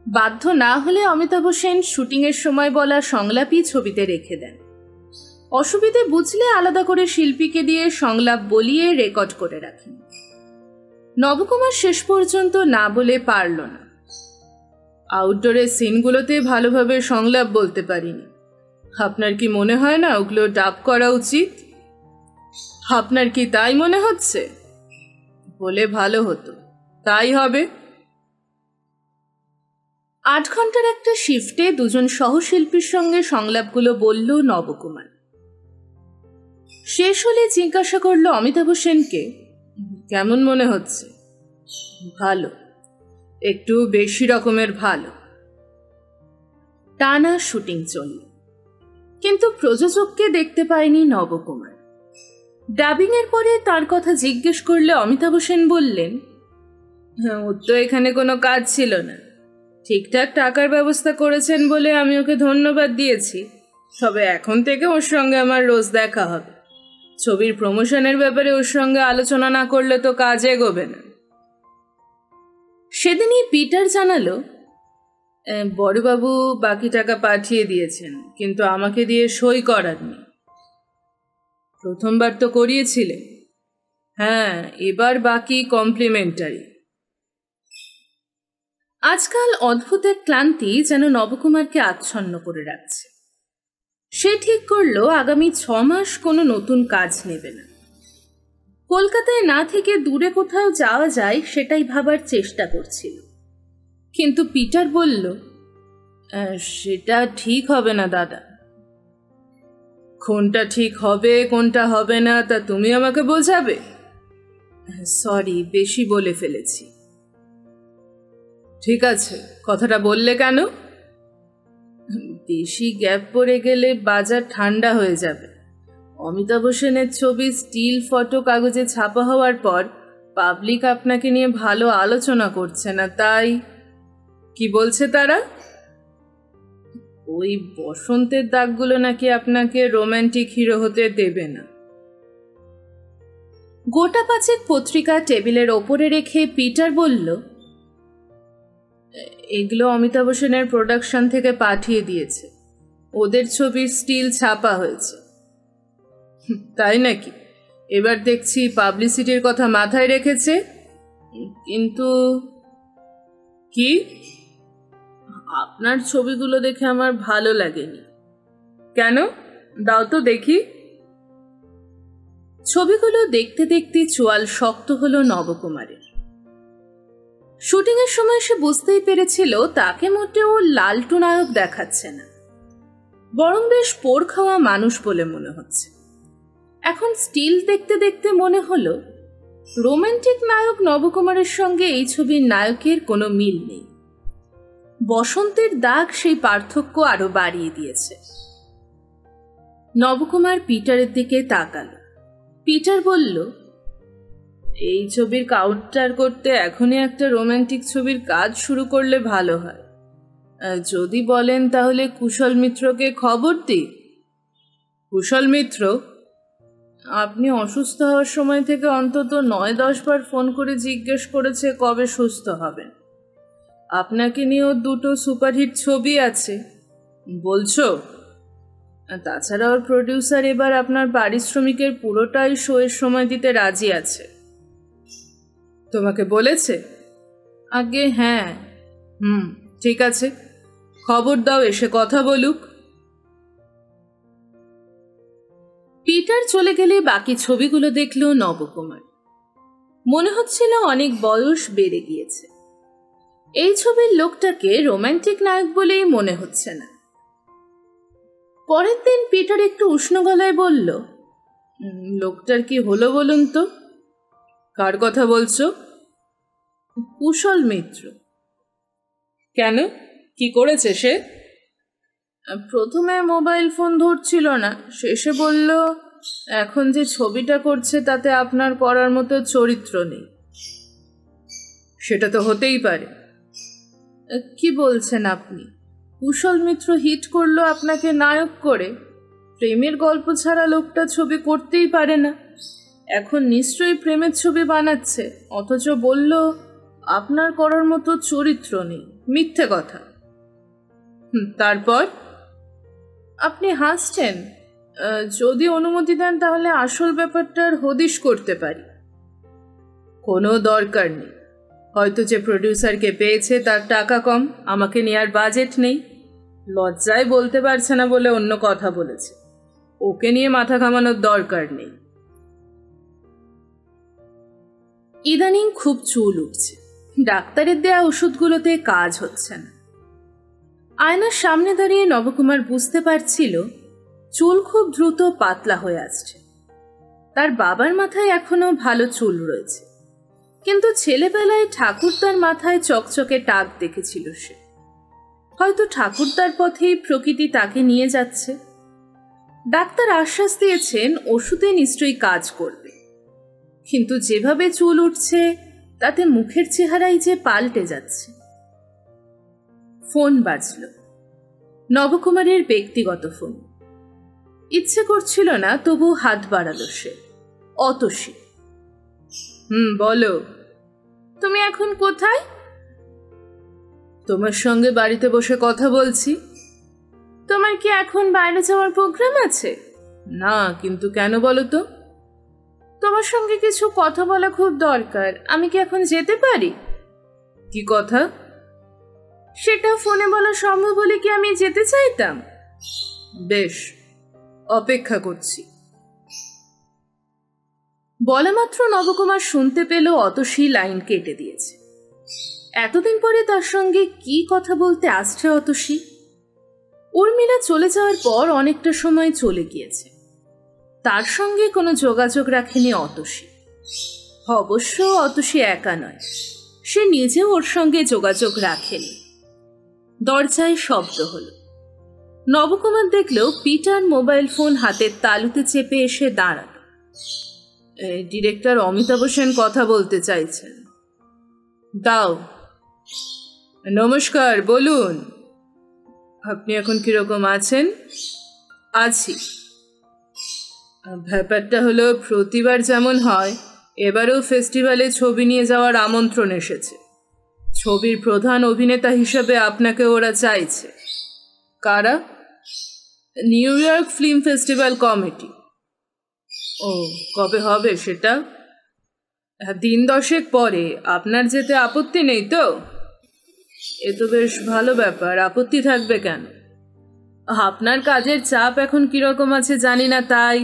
বাধ্য না হলে অমিতাভ সেন শুটিংয়ের সময় বলা সংলাপই ছবিতে রেখে দেন। অসুবিধে বুঝলে আলাদা করে শিল্পীকে দিয়ে সংলাপ বলিয়ে রেকর্ড করে রাখেন। নবকুমার শেষ পর্যন্ত না বলে পারল না। আউটডোরের সিনগুলোতে ভালোভাবে সংলাপ বলতে পারিনি। আপনার কি মনে হয় না ওগুলো ডাব করা উচিত? আপনার কি তাই মনে হচ্ছে? বলে ভালো হতো। তাই হবে। 8 ঘন্টার একটা শিফটে দুজন সহশিল্পীর সঙ্গে সংলাপগুলো বলল নবকুমার। শেষ হলে জিজ্ঞাসা করলো অমিতাভ সেনকে, কেমন মনে হচ্ছে? ভালো, একটু বেশি রকমের ভালো। টানা শুটিং চলল, কিন্তু প্রযোজককে দেখতে পায়নি নবকুমার। ডাবিংয়ের পরে তার কথা জিজ্ঞেস করলে অমিতাভ সেন বললেন, ওর তো এখানে কোনো কাজ ছিল না, ঠিকঠাক টাকার ব্যবস্থা করেছেন বলে আমি ওকে ধন্যবাদ দিয়েছি। তবে এখন থেকে ওর সঙ্গে আমার রোজ দেখা হবে। ছবির প্রমোশনের ব্যাপারে ওর সঙ্গে আলোচনা না করলে তো কাজ এগোবে না। সেদিনই পিটার জানালো, বড়বাবু বাকি টাকা পাঠিয়ে দিয়েছেন, কিন্তু আমাকে দিয়ে সই করাননি। প্রথমবার তো করিয়েছিলেন। হ্যাঁ, এবার বাকি কমপ্লিমেন্টারি। আজকাল অদ্ভুত এক ক্লান্তি যেন নবকুমারকে আচ্ছন্ন করে রাখছে। সে ঠিক করলো আগামী 6 মাস কোনো নতুন কাজ নেবে না। কলকাতায় না থেকে দূরে কোথাও যাওয়া যায় সেটাই ভাবার চেষ্টা করছিল। কিন্তু পিটার বলল, সেটা ঠিক হবে না দাদা। কোনটা ঠিক হবে কোনটা হবে না তা তুমি আমাকে বোঝাবে? সরি, বেশি বলে ফেলেছি। ঠিক আছে, কথাটা বললে কেন? বেশি গ্যাপ পড়ে গেলে বাজার ঠান্ডা হয়ে যাবে। অমিতাভ সেনের ছবি স্টিল ফটো কাগজে ছাপা হওয়ার পর পাবলিক আপনাকে নিয়ে ভালো আলোচনা করছে না, তাই। কি বলছে তারা? ওই বসন্তের দাগগুলো নাকি আপনাকে রোম্যান্টিক হিরো হতে দেবে না। গোটা 5 পত্রিকা টেবিলের ওপরে রেখে পিটার বলল, এগুলো অমিতাভ সেনের প্রোডাকশন থেকে পাঠিয়ে দিয়েছে। ওদের ছবির স্টিল ছাপা হয়েছে। তাই নাকি? এবার দেখছি পাবলিসিটির কথা মাথায় রেখেছে। কিন্তু কি? আপনার ছবিগুলো দেখে আমার ভালো লাগেনি। কেন? দাও তো দেখি। ছবিগুলো দেখতে দেখতে চোয়াল শক্ত হলো নবকুমারের। শুটিংয়ের সময় সে বুঝতেই পেরেছিল তাকে মোটেও লালটু নায়ক দেখাচ্ছে না, বরং বেশ পোড় খাওয়া মানুষ বলে মনে হচ্ছে। এখন স্টিল দেখতে দেখতে মনে হলো রোমান্টিক নায়ক নবকুমারের সঙ্গে এই ছবির নায়কের কোনো মিল নেই। বসন্তের দাগ সেই পার্থক্য আরো বাড়িয়ে দিয়েছে। নবকুমার পিটারের দিকে তাকাল। পিটার বলল, এই ছবির কাউন্টার করতে এখনই একটা রোমান্টিক ছবির কাজ শুরু করলে ভালো হয়। যদি বলেন তাহলে কুশল মিত্রকে খবর দিই। কুশল মিত্র? আপনি অসুস্থ হওয়ার সময় থেকে অন্তত 9-10 বার ফোন করে জিজ্ঞেস করেছে কবে সুস্থ হবেন। আপনাকে নিয়েও 2টো সুপারহিট ছবি আছে বলছো। তাছাড়া ওর প্রডিউসার এবার আপনার পারিশ্রমিকের পুরোটাই শোয়ের সময় দিতে রাজি আছে। তোমাকে বলেছে? আগে হ্যাঁ। ঠিক আছে, খবর দাও, এসে কথা বলুক। পিটার চলে গেলে বাকি ছবিগুলো দেখল নবকুমার। মনে হচ্ছিল অনেক বয়স বেড়ে গিয়েছে। এই ছবির লোকটাকে রোমান্টিক নায়ক বলেই মনে হচ্ছে না। পরের দিন পিটার একটু উষ্ণ গলায় বলল, লোকটার কি হলো বলুন তো? কার কথা বলছো? কুশল মিত্র। কেন, কি করেছে সে? প্রথমে মোবাইল ফোন ধরছিল না, শেষে বলল এখন যে ছবিটা করছে তাতে আপনার করার মতো চরিত্র নেই। সেটা তো হতেই পারে। কি বলছেন আপনি? কুশল মিত্র হিট করলো আপনাকে নায়ক করে। প্রেমের গল্প ছাড়া লোকটা ছবি করতেই পারে না। এখন নিশ্চয়ই প্রেমের ছবি বানাচ্ছে, অথচ বলল আপনার করার মতো চরিত্র নেই। মিথ্যে কথা। তারপর? আপনি হাসছেন। যদি অনুমতি দেন তাহলে আসল ব্যাপারটার হদিশ করতে পারি। কোনো দরকার নেই, হয়তো যে প্রডিউসারকে পেয়েছে তার টাকা কম, আমাকে নেওয়ার বাজেট নেই, লজ্জায় বলতে পারছে না বলে অন্য কথা বলেছে। ওকে নিয়ে মাথা ঘামানোর দরকার নেই। ইদানিং খুব চুল উঠছে, ডাক্তারের দেয়া ওষুধগুলোতে কাজ হচ্ছে না। আয়নার সামনে দাঁড়িয়ে নবকুমার বুঝতে পারছিল চুল খুব দ্রুত পাতলা হয়ে আসছে। তার বাবার মাথায় এখনো ভালো চুল রয়েছে, কিন্তু ছেলেবেলায় ঠাকুরদার মাথায় চকচকে টাক দেখেছিল সে। হয়তো ঠাকুরদার পথেই প্রকৃতি তাকে নিয়ে যাচ্ছে। ডাক্তার আশ্বাস দিয়েছেন ওষুধে নিশ্চয়ই কাজ করবে, কিন্তু যেভাবে চুল উঠছে তাতে মুখের চেহারাই যে পাল্টে যাচ্ছে। ফোন বাজল, নবকুমারের ব্যক্তিগত ফোন। ইচ্ছে করছিল না, তবু হাত বাড়ালো সে। অতসী। বলো। তুমি এখন কোথায়? তোমার সঙ্গে বাড়িতে বসে কথা বলছি। তোমার কি এখন বাইরে যাওয়ার প্রোগ্রাম আছে? না, কিন্তু কেন বলো তো? তোমার সঙ্গে কিছু কথা বলা খুব দরকার। আমি কি এখন যেতে পারি? কি কথা? সেটা ফোনে বলা সম্ভব হলে কি আমি যেতে চাইতাম। বেশ, অপেক্ষা করছি। বলা মাত্র নবকুমার শুনতে পেল অতসী লাইন কেটে দিয়েছে। এতদিন পরে তার সঙ্গে কি কথা বলতে আসছে অতসী? উর্মিলা চলে যাওয়ার পর অনেকটা সময় চলে গিয়েছে, তার সঙ্গে কোনো যোগাযোগ রাখেনি অতসী। অবশ্য অতসী একা নয়, সে নিজেও ওর সঙ্গে যোগাযোগ রাখেনি। দরজায় শব্দ হলো। নবকুমার দেখল পিটার মোবাইল ফোন হাতের তালুতে চেপে এসে দাঁড়াল। ডিরেক্টর অমিতাভ সেন কথা বলতে চাইছেন। দাও। নমস্কার, বলুন। আপনি এখন কিরকম আছেন? আছি। ব্যাপারটা হলো, প্রতিবার যেমন হয় এবারেও ফেস্টিভ্যালে ছবি নিয়ে যাওয়ার আমন্ত্রণ এসেছে। ছবির প্রধান অভিনেতা হিসাবে আপনাকে ওরা চাইছে। কারা? New York film festival committee. ও, কবে হবে সেটা? দিন 10 পরে। আপনার যেতে আপত্তি নেই তো? এ তো বেশ ভালো ব্যাপার, আপত্তি থাকবে কেন? আপনার কাজের চাপ এখন কিরকম আছে জানি না, তাই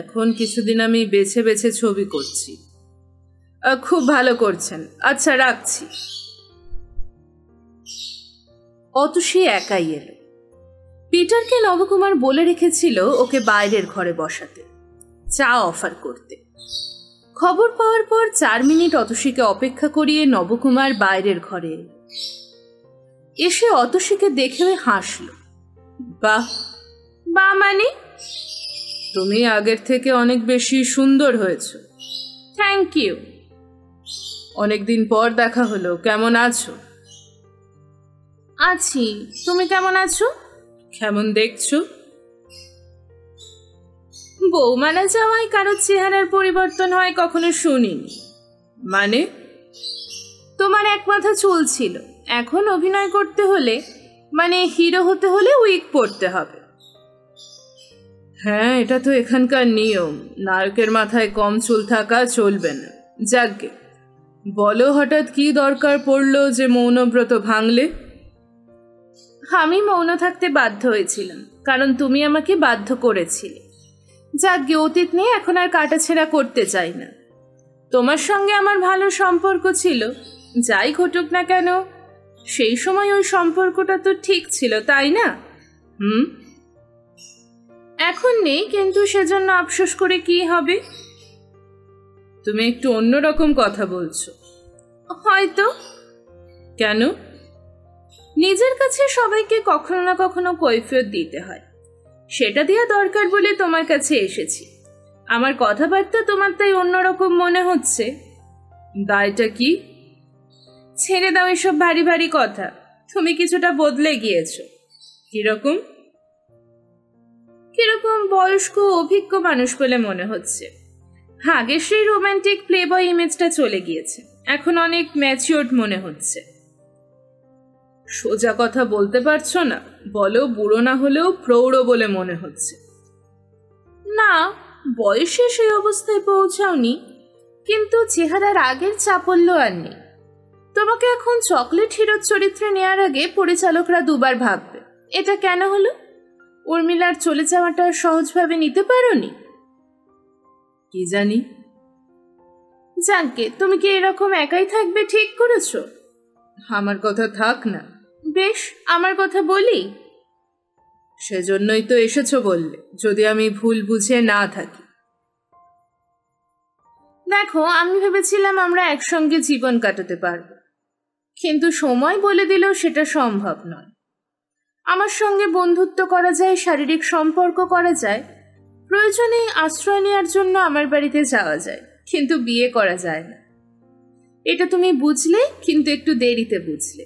এখন কিছুদিন আমি বেছে বেছে ছবি করছি। খুব ভালো করছেন। আচ্ছা, রাখছি। অতসী একাই এলো। পিটারকে নবকুমার বলে রেখেছিল ওকে বাইরের ঘরে বসাতে, চা অফার করতে। খবর পাওয়ার পর 4 মিনিট অতসীকে অপেক্ষা করিয়ে নবকুমার বাইরের ঘরে এলো। এসে অতসীকে দেখে হাসল। বাহ। বা মানে? তুমি আগের থেকে অনেক বেশি সুন্দর হয়েছ। Thank you. অনেকদিন পর দেখা হলো, কেমন আছো? আছি, তুমি কেমন আছো? কেমন দেখছো? বৌমারা যাওয়ায় কারোর চেহারার পরিবর্তন হয় কখনো শুনিনি। মানে? তোমার এক মাথা চুল ছিল, এখন অভিনয় করতে হলে, মানে হিরো হতে হলে উইগ পরতে হবে। হ্যাঁ, এটা তো এখানকার নিয়ম। নায়কের মাথায় কম চুল থাকা চলবে না। যাকগে, বলো হঠাৎ কি দরকার পড়লো যে মৌনব্রত ভাঙলে? আমি মৌন থাকতে বাধ্য হয়েছিলাম, কারণ তুমি আমাকে বাধ্য করেছিলে। যাকগে, অতীত নিয়ে এখন আর কাটাছেঁড়া করতে চাই না। তোমার সঙ্গে আমার ভালো সম্পর্ক ছিল, যাই ঘটুক না কেন সেই সময় ওই সম্পর্কটা তো ঠিক ছিল, তাই না? এখন নেই, কিন্তু সেজন্য আফসোস করে কি হবে? তুমি একটু অন্যরকম কথা বলছো। হয়তো। কেন? নিজের কাছে সবাইকে কখনো না কখনো কৈফিয়ত দিতে হয়, সেটা দেওয়া দরকার বলে তোমার কাছে এসেছি। আমার কথাবার্তা তোমার তাই অন্যরকম মনে হচ্ছে। দায়টা কি? ছেড়ে দাও এসব ভারী ভারী কথা। তুমি কিছুটা বদলে গিয়েছো। কিরকম? কিরকম? বয়স্ক অভিজ্ঞ মানুষ বলে মনে হচ্ছে। আগের সেই রোমান্টিক প্লেবয় ইমেজটা চলে গিয়েছে, এখন অনেক ম্যাচিওর্ড মনে হচ্ছে। সোজা কথা বলতে পারছো না? বলো, বুড়ো না হলেও প্রৌঢ় বলে মনে হচ্ছে। না, বয়সে সেই অবস্থায় পৌঁছাওনি, কিন্তু চেহারার আগের চাপল্য আর নেই। তোমাকে এখন চকলেট হিরোর চরিত্রে নেওয়ার আগে পরিচালকরা দুবার ভাববে এটা কেন হলো। উর্মিলার চলে যাওয়াটা সহজভাবে নিতে পারোনি? কি জানি। জানকে, তুমি কি এরকম একাই থাকবে ঠিক করেছো? আমার কথা থাক না। বেশ, আমার কথা বলি। সেজন্যই তো এসেছো বললে, যদি আমি ভুল বুঝে না থাকি। দেখো, আমি ভেবেছিলাম আমরা একসঙ্গে জীবন কাটাতে পারবো, কিন্তু সময় বলে দিল সেটা সম্ভব নয়। আমার সঙ্গে বন্ধুত্ব করা যায়, শারীরিক সম্পর্ক করা যায়, প্রয়োজনে আশ্রয় নেওয়ার জন্য আমার বাড়িতে যাওয়া যায়, কিন্তু বিয়ে করা যায় না। এটা তুমি বুঝলে, কিন্তু একটু দেরিতে বুঝলে।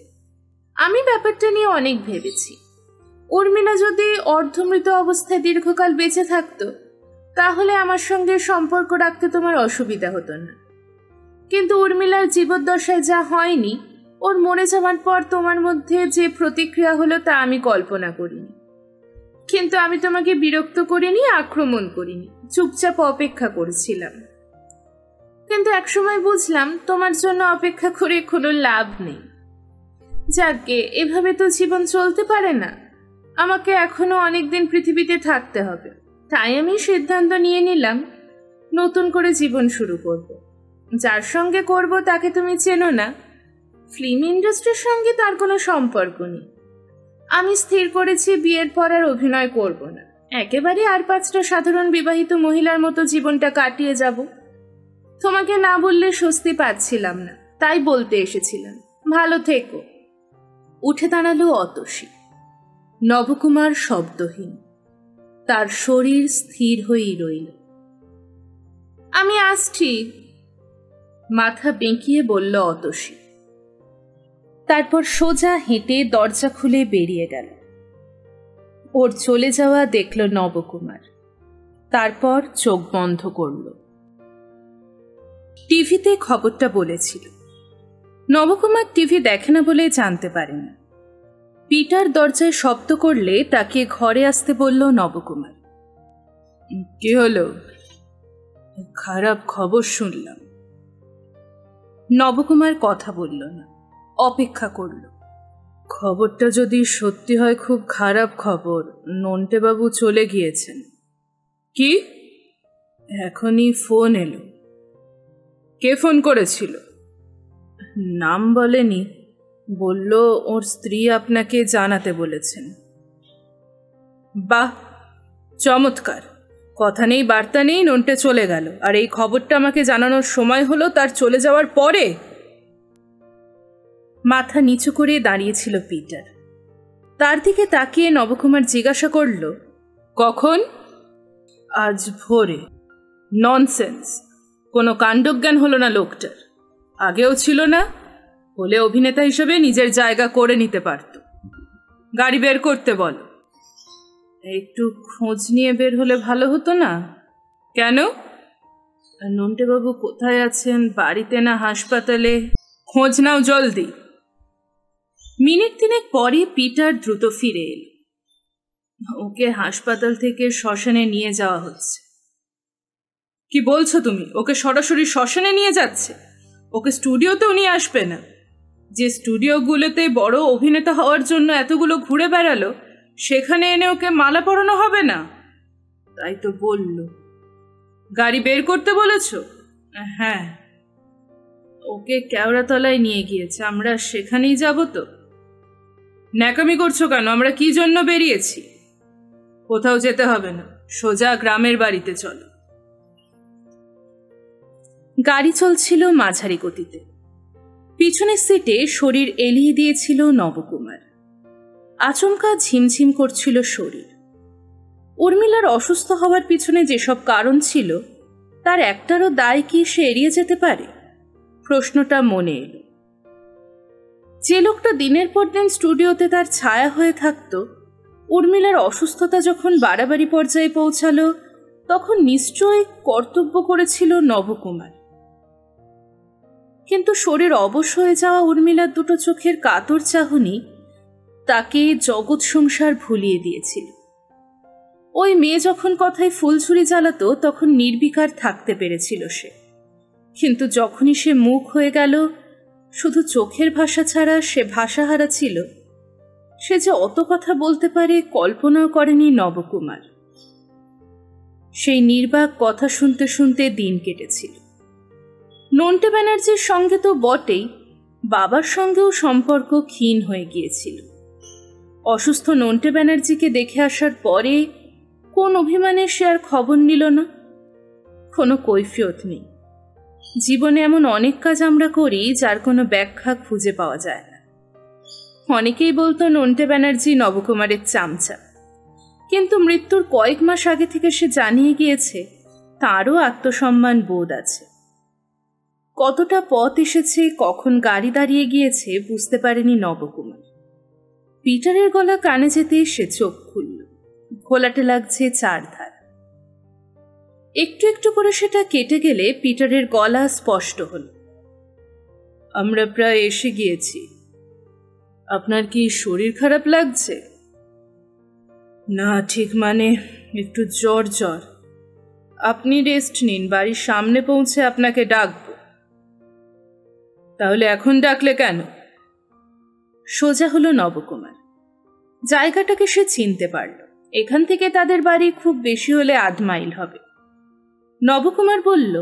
আমি ব্যাপারটা নিয়ে অনেক ভেবেছি। উর্মিলা যদি অর্ধমৃত অবস্থায় দীর্ঘকাল বেঁচে থাকতো, তাহলে আমার সঙ্গে সম্পর্ক রাখতে তোমার অসুবিধা হতো না। কিন্তু উর্মিলার জীবদ্দশায় যা হয়নি, ওর মরে যাওয়ার পর তোমার মধ্যে যে প্রতিক্রিয়া হলো তা আমি কল্পনা করিনি। কিন্তু আমি তোমাকে বিরক্ত করিনি, আক্রমণ করিনি, চুপচাপ অপেক্ষা করেছিলাম। কিন্তু একসময় বুঝলাম তোমার জন্য অপেক্ষা করে কোনো লাভ নেই। যাকে, এভাবে তো জীবন চলতে পারে না। আমাকে এখনো অনেকদিন পৃথিবীতে থাকতে হবে। তাই আমি সিদ্ধান্ত নিয়ে নিলাম নতুন করে জীবন শুরু করব। যার সঙ্গে করব তাকে তুমি চেনো না। ফিল্ম ইন্ডাস্ট্রির সঙ্গে তার কোনো সম্পর্ক নেই। আমি স্থির করেছি বিয়ের পর আর অভিনয় করব না, একেবারে আর 5টা সাধারণ বিবাহিত মহিলার মতো জীবনটা কাটিয়ে যাব। তোমাকে না বললে স্বস্তি পাচ্ছিলাম না, তাই বলতে এসেছিলাম। ভালো থেকো। উঠে দাঁড়ালো অতসী। নবকুমার শব্দহীন, তার শরীর স্থির হয়েই রইল। আমি আসছি, মাথা বেঁকিয়ে বলল অতসী। তারপর সোজা হেঁটে দরজা খুলে বেরিয়ে গেল। ওর চলে যাওয়া দেখল নবকুমার, তারপর চোখ বন্ধ করল। টিভিতে খবরটা বলেছিল। নবকুমার টিভি দেখে না বলে জানতে পারেনি। পিটার দরজায় শব্দ করলে তাকে ঘরে আসতে বলল নবকুমার। কি হলো? খারাপ খবর শুনলাম। নবকুমার কথা বলল না, অপেক্ষা করল। খবরটা যদি সত্যি হয় খুব খারাপ খবর। নন্টেবাবু চলে গিয়েছেন। কি? এখনই ফোন এলো। কে ফোন করেছিল? নাম বলেনি, বলল ওর স্ত্রী আপনাকে জানাতে বলেছেন। বাহ, চমৎকার। কথা নেই বার্তা নেই, নন্টে চলে গেল, আর এই খবরটা আমাকে জানানোর সময় হলো তার চলে যাওয়ার পরে। মাথা নিচু করে দাঁড়িয়েছিল পিটার। তার দিকে তাকিয়ে নবকুমার জিজ্ঞাসা করল, কখন? আজ ভোরে। ননসেন্স, কোনো কাণ্ডজ্ঞান হলো না লোকটার। আগেও ছিল না, হলে অভিনেতা হিসেবে নিজের জায়গা করে নিতে পারত। গাড়ি বের করতে বলো। একটু খোঁজ নিয়ে বের হলে ভালো হতো না? কেন? নন্টেবাবু কোথায় আছেন, বাড়িতে না হাসপাতালে? খোঁজ নাও জলদি। মিনিট 3 পরে পিটার দ্রুত ফিরে এল। ওকে হাসপাতাল থেকে শ্মশানে নিয়ে যাওয়া হচ্ছে। কি বলছো তুমি? ওকে সরাসরি শ্মশানে নিয়ে যাচ্ছে? ওকে স্টুডিওতেও নিয়ে আসবে না? যে স্টুডিওগুলোতে বড় অভিনেতা হওয়ার জন্য এতগুলো ঘুরে বেড়ালো, সেখানে এনে ওকে মালা পরানো হবে না? তাই তো বলল। গাড়ি বের করতে বলেছ? হ্যাঁ, ওকে কেওড়াতলায় নিয়ে গিয়েছে, আমরা সেখানেই যাব তো। ন্যাকামি করছো কেন? আমরা কি জন্য বেরিয়েছি? কোথাও যেতে হবে না, সোজা গ্রামের বাড়িতে চলো। গাড়ি চলছিল মাঝারি গতিতে। পিছনের সিটে শরীর এলিয়ে দিয়েছিল নবকুমার। আচমকা ঝিমঝিম করছিল শরীর। উর্মিলার অসুস্থ হওয়ার পিছনে যেসব কারণ ছিল, তার একটারও দায় কি সে এড়িয়ে যেতে পারে? প্রশ্নটা মনে এলো। যে লোকটা দিনের পর দিন স্টুডিওতে তার ছায়া হয়ে থাকত, উর্মিলার অসুস্থতা যখন বাড়াবাড়ি পর্যায়ে পৌঁছালো, তখন নিশ্চয়ই কর্তব্য করেছিল নবকুমার। কিন্তু শরীর অবশ হয়ে যাওয়া উর্মিলার দুটো চোখের কাতর চাহনি তাকে জগৎ সংসার ভুলিয়ে দিয়েছিল। ওই মেয়ে যখন কথায় ফুলঝুরি জ্বালাতো তখন নির্বিকার থাকতে পেরেছিল সে, কিন্তু যখনই সে মুখ হয়ে গেল, শুধু চোখের ভাষা ছাড়া সে ভাষাহারা ছিল। সে যে অত কথা বলতে পারে কল্পনাও করেনি নবকুমার। সেই নির্বাক কথা শুনতে শুনতে দিন কেটেছিল। নন্টে ব্যানার্জির সঙ্গে তো বটেই, বাবার সঙ্গেও সম্পর্ক ক্ষীণ হয়ে গিয়েছিল। অসুস্থ নন্টে ব্যানার্জিকে দেখে আসার পরে কোন অভিমানে সে আর খবর নিল না? কোনো কৈফিয়ত নেই। জীবনে এমন অনেক কাজ আমরা করি যার কোনো ব্যাখ্যা খুঁজে পাওয়া যায় না। অনেকেই বলতো নন্টে ব্যানার্জি নবকুমারের চামচা, কিন্তু মৃত্যুর কয়েক মাস আগে থেকে সে জানিয়ে গিয়েছে তারও আত্মসম্মান বোধ আছে। কতটা পথ এসেছে, কখন গাড়ি দাঁড়িয়ে গিয়েছে বুঝতে পারেনি নবকুমার। পিটারের গলা কানে যেতে সে চোখ খুলল। ঘোলাটে লাগছে চারধার। একটু একটু করে সেটা কেটে গেলে পিটারের গলা স্পষ্ট হল। আমরা প্রায় এসে গিয়েছি। আপনার কি শরীর খারাপ লাগছে? না, ঠিক মানে একটু জ্বর জ্বর। আপনি রেস্ট নিন, বাড়ির সামনে পৌঁছে আপনাকে ডাকবো। তাহলে এখন ডাকলে কেন? সোজা হলো নবকুমার। জায়গাটাকে সে চিনতে পারল। এখান থেকে তাদের বাড়ি খুব বেশি হলে 8 মাইল হবে। নবকুমার বলল,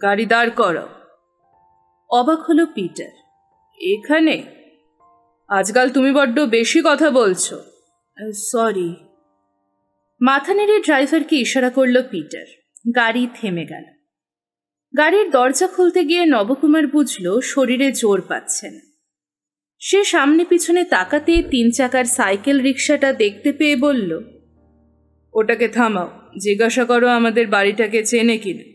গাড়ি দাঁড় করাও। অবাক হলো পিটার। এখানে? আজকাল তুমি বড্ড বেশি কথা বলছো। সরি। মাথা নেড়ে ড্রাইভারকে ইশারা করল পিটার। গাড়ি থেমে গেল। গাড়ির দরজা খুলতে গিয়ে নবকুমার বুঝল শরীরে জোর পাচ্ছে না। সে সামনে পিছনে তাকাতে 3 চাকার সাইকেল রিক্সাটা দেখতে পেয়ে বলল, ওটাকে থামাও, জিজ্ঞাসা করো আমাদের বাড়িটাকে চেনে কিনা।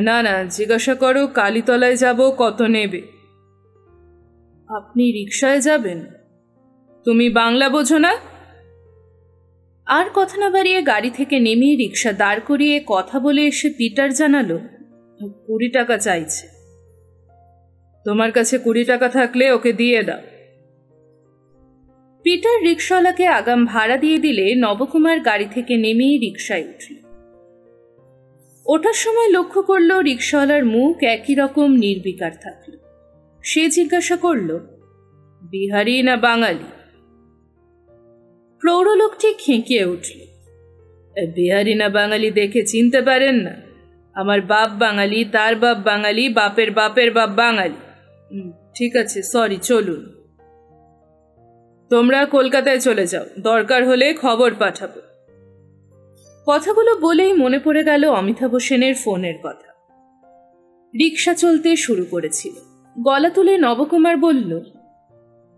না না, জিজ্ঞাসা করো কালীতলায় যাব, কত নেবে। আপনি রিক্সায় যাবেন? তুমি বাংলা বোঝো না? আর কথা না বাড়িয়ে গাড়ি থেকে নেমে রিক্সা দাঁড় করিয়ে কথা বলে এসে পিটার জানালো, 20 টাকা চাইছে। তোমার কাছে 20 টাকা থাকলে ওকে দিয়ে দাও। পিটার রিক্সাওয়ালাকে আগাম ভাড়া দিয়ে দিলে নবকুমার গাড়ি থেকে নেমেই রিক্সায় উঠল। ওঠার সময় লক্ষ্য করল রিক্সাওয়ালার মুখ একই রকম নির্বিকার থাকল। সে জিজ্ঞাসা করল, বিহারি না বাঙালি? প্রৌঢ় লোকটি খেঁকিয়ে উঠল, বিহারি না বাঙালি দেখে চিনতে পারেন না? আমার বাপ বাঙালি, তার বাপ বাঙালি, বাপের বাপের বাপ বাঙালি। ঠিক আছে, সরি, চলুন। তোমরা কলকাতায় চলে যাও, দরকার হলে খবর পাঠাবো। কথাগুলো বলেই মনে পড়ে গেল অমিতাভ সেনের ফোনের কথা। রিক্সা চলতে শুরু করেছিল। গলা তুলে নবকুমার বলল,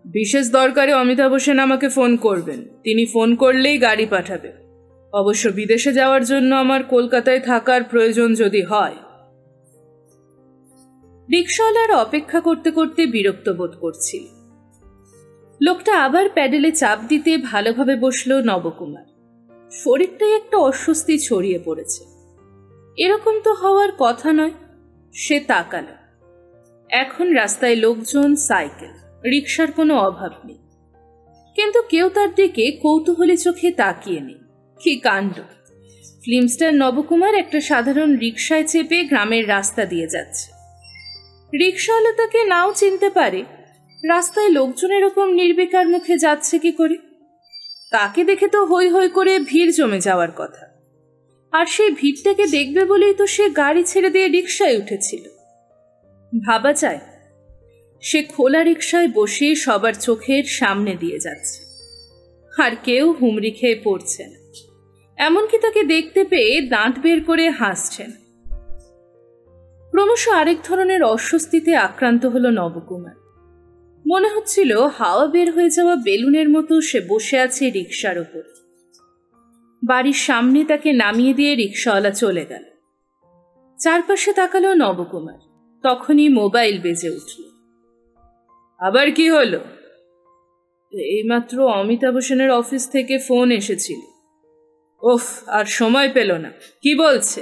বিশেষ দরকারে অমিতাভ সেন আমাকে ফোন করবেন। তিনি ফোন করলেই গাড়ি পাঠাবে। অবশ্য বিদেশে যাওয়ার জন্য আমার কলকাতায় থাকার প্রয়োজন যদি হয়। রিক্সাওয়ালার অপেক্ষা করতে করতে বিরক্ত বোধ করছিল। লোকটা আবার প্যাডেলে চাপ দিতে ভালোভাবে বসল নবকুমার। শরীরটাই একটা অস্বস্তি ছড়িয়ে পড়েছে। এরকম তো হওয়ার কথা নয়। সে তাকাল। এখন রাস্তায় লোকজন, সাইকেল, রিক্সার কোনো অভাব নেই, কিন্তু কেউ তার দিকে কৌতূহলী চোখে তাকিয়ে নেই। কি কাণ্ড! ফিল্মস্টার নবকুমার একটা সাধারণ রিক্সায় চেপে গ্রামের রাস্তা দিয়ে যাচ্ছে। রিক্সাওয়ালা তাকে নাও চিনতে পারে, রাস্তায় লোকজন এরকম নির্বিকার মুখে যাচ্ছে কি করে? তাকে দেখে তো হই হই করে ভিড় জমে যাওয়ার কথা। আর সেই ভিড়টাকে দেখবে বলেই তো সে গাড়ি ছেড়ে দিয়ে রিক্সায় উঠেছিল। ভাবা যায়, সে খোলা রিক্সায় বসে সবার চোখের সামনে দিয়ে যাচ্ছে, আর কেউ হুমড়ি খেয়ে পড়ছে না। এমনকি তাকে দেখতে পেয়ে দাঁত বের করে হাসছেন। ক্রমশ আরেক ধরনের অস্বস্তিতে আক্রান্ত হলো নবকুমার। মনে হচ্ছিল হাওয়া বের হয়ে যাওয়া বেলুনের মতো সে বসে আছে রিক্সার ওপর। বাড়ির সামনে তাকে নামিয়ে দিয়ে রিক্সাওয়ালা চলে গেল। চারপাশে তাকালো নবকুমার। তখনই মোবাইল বেজে উঠল। আবার কি হলো? এইমাত্র অমিতাভ সেনের অফিস থেকে ফোন এসেছিল। ওফ, আর সময় পেল না। কি বলছে?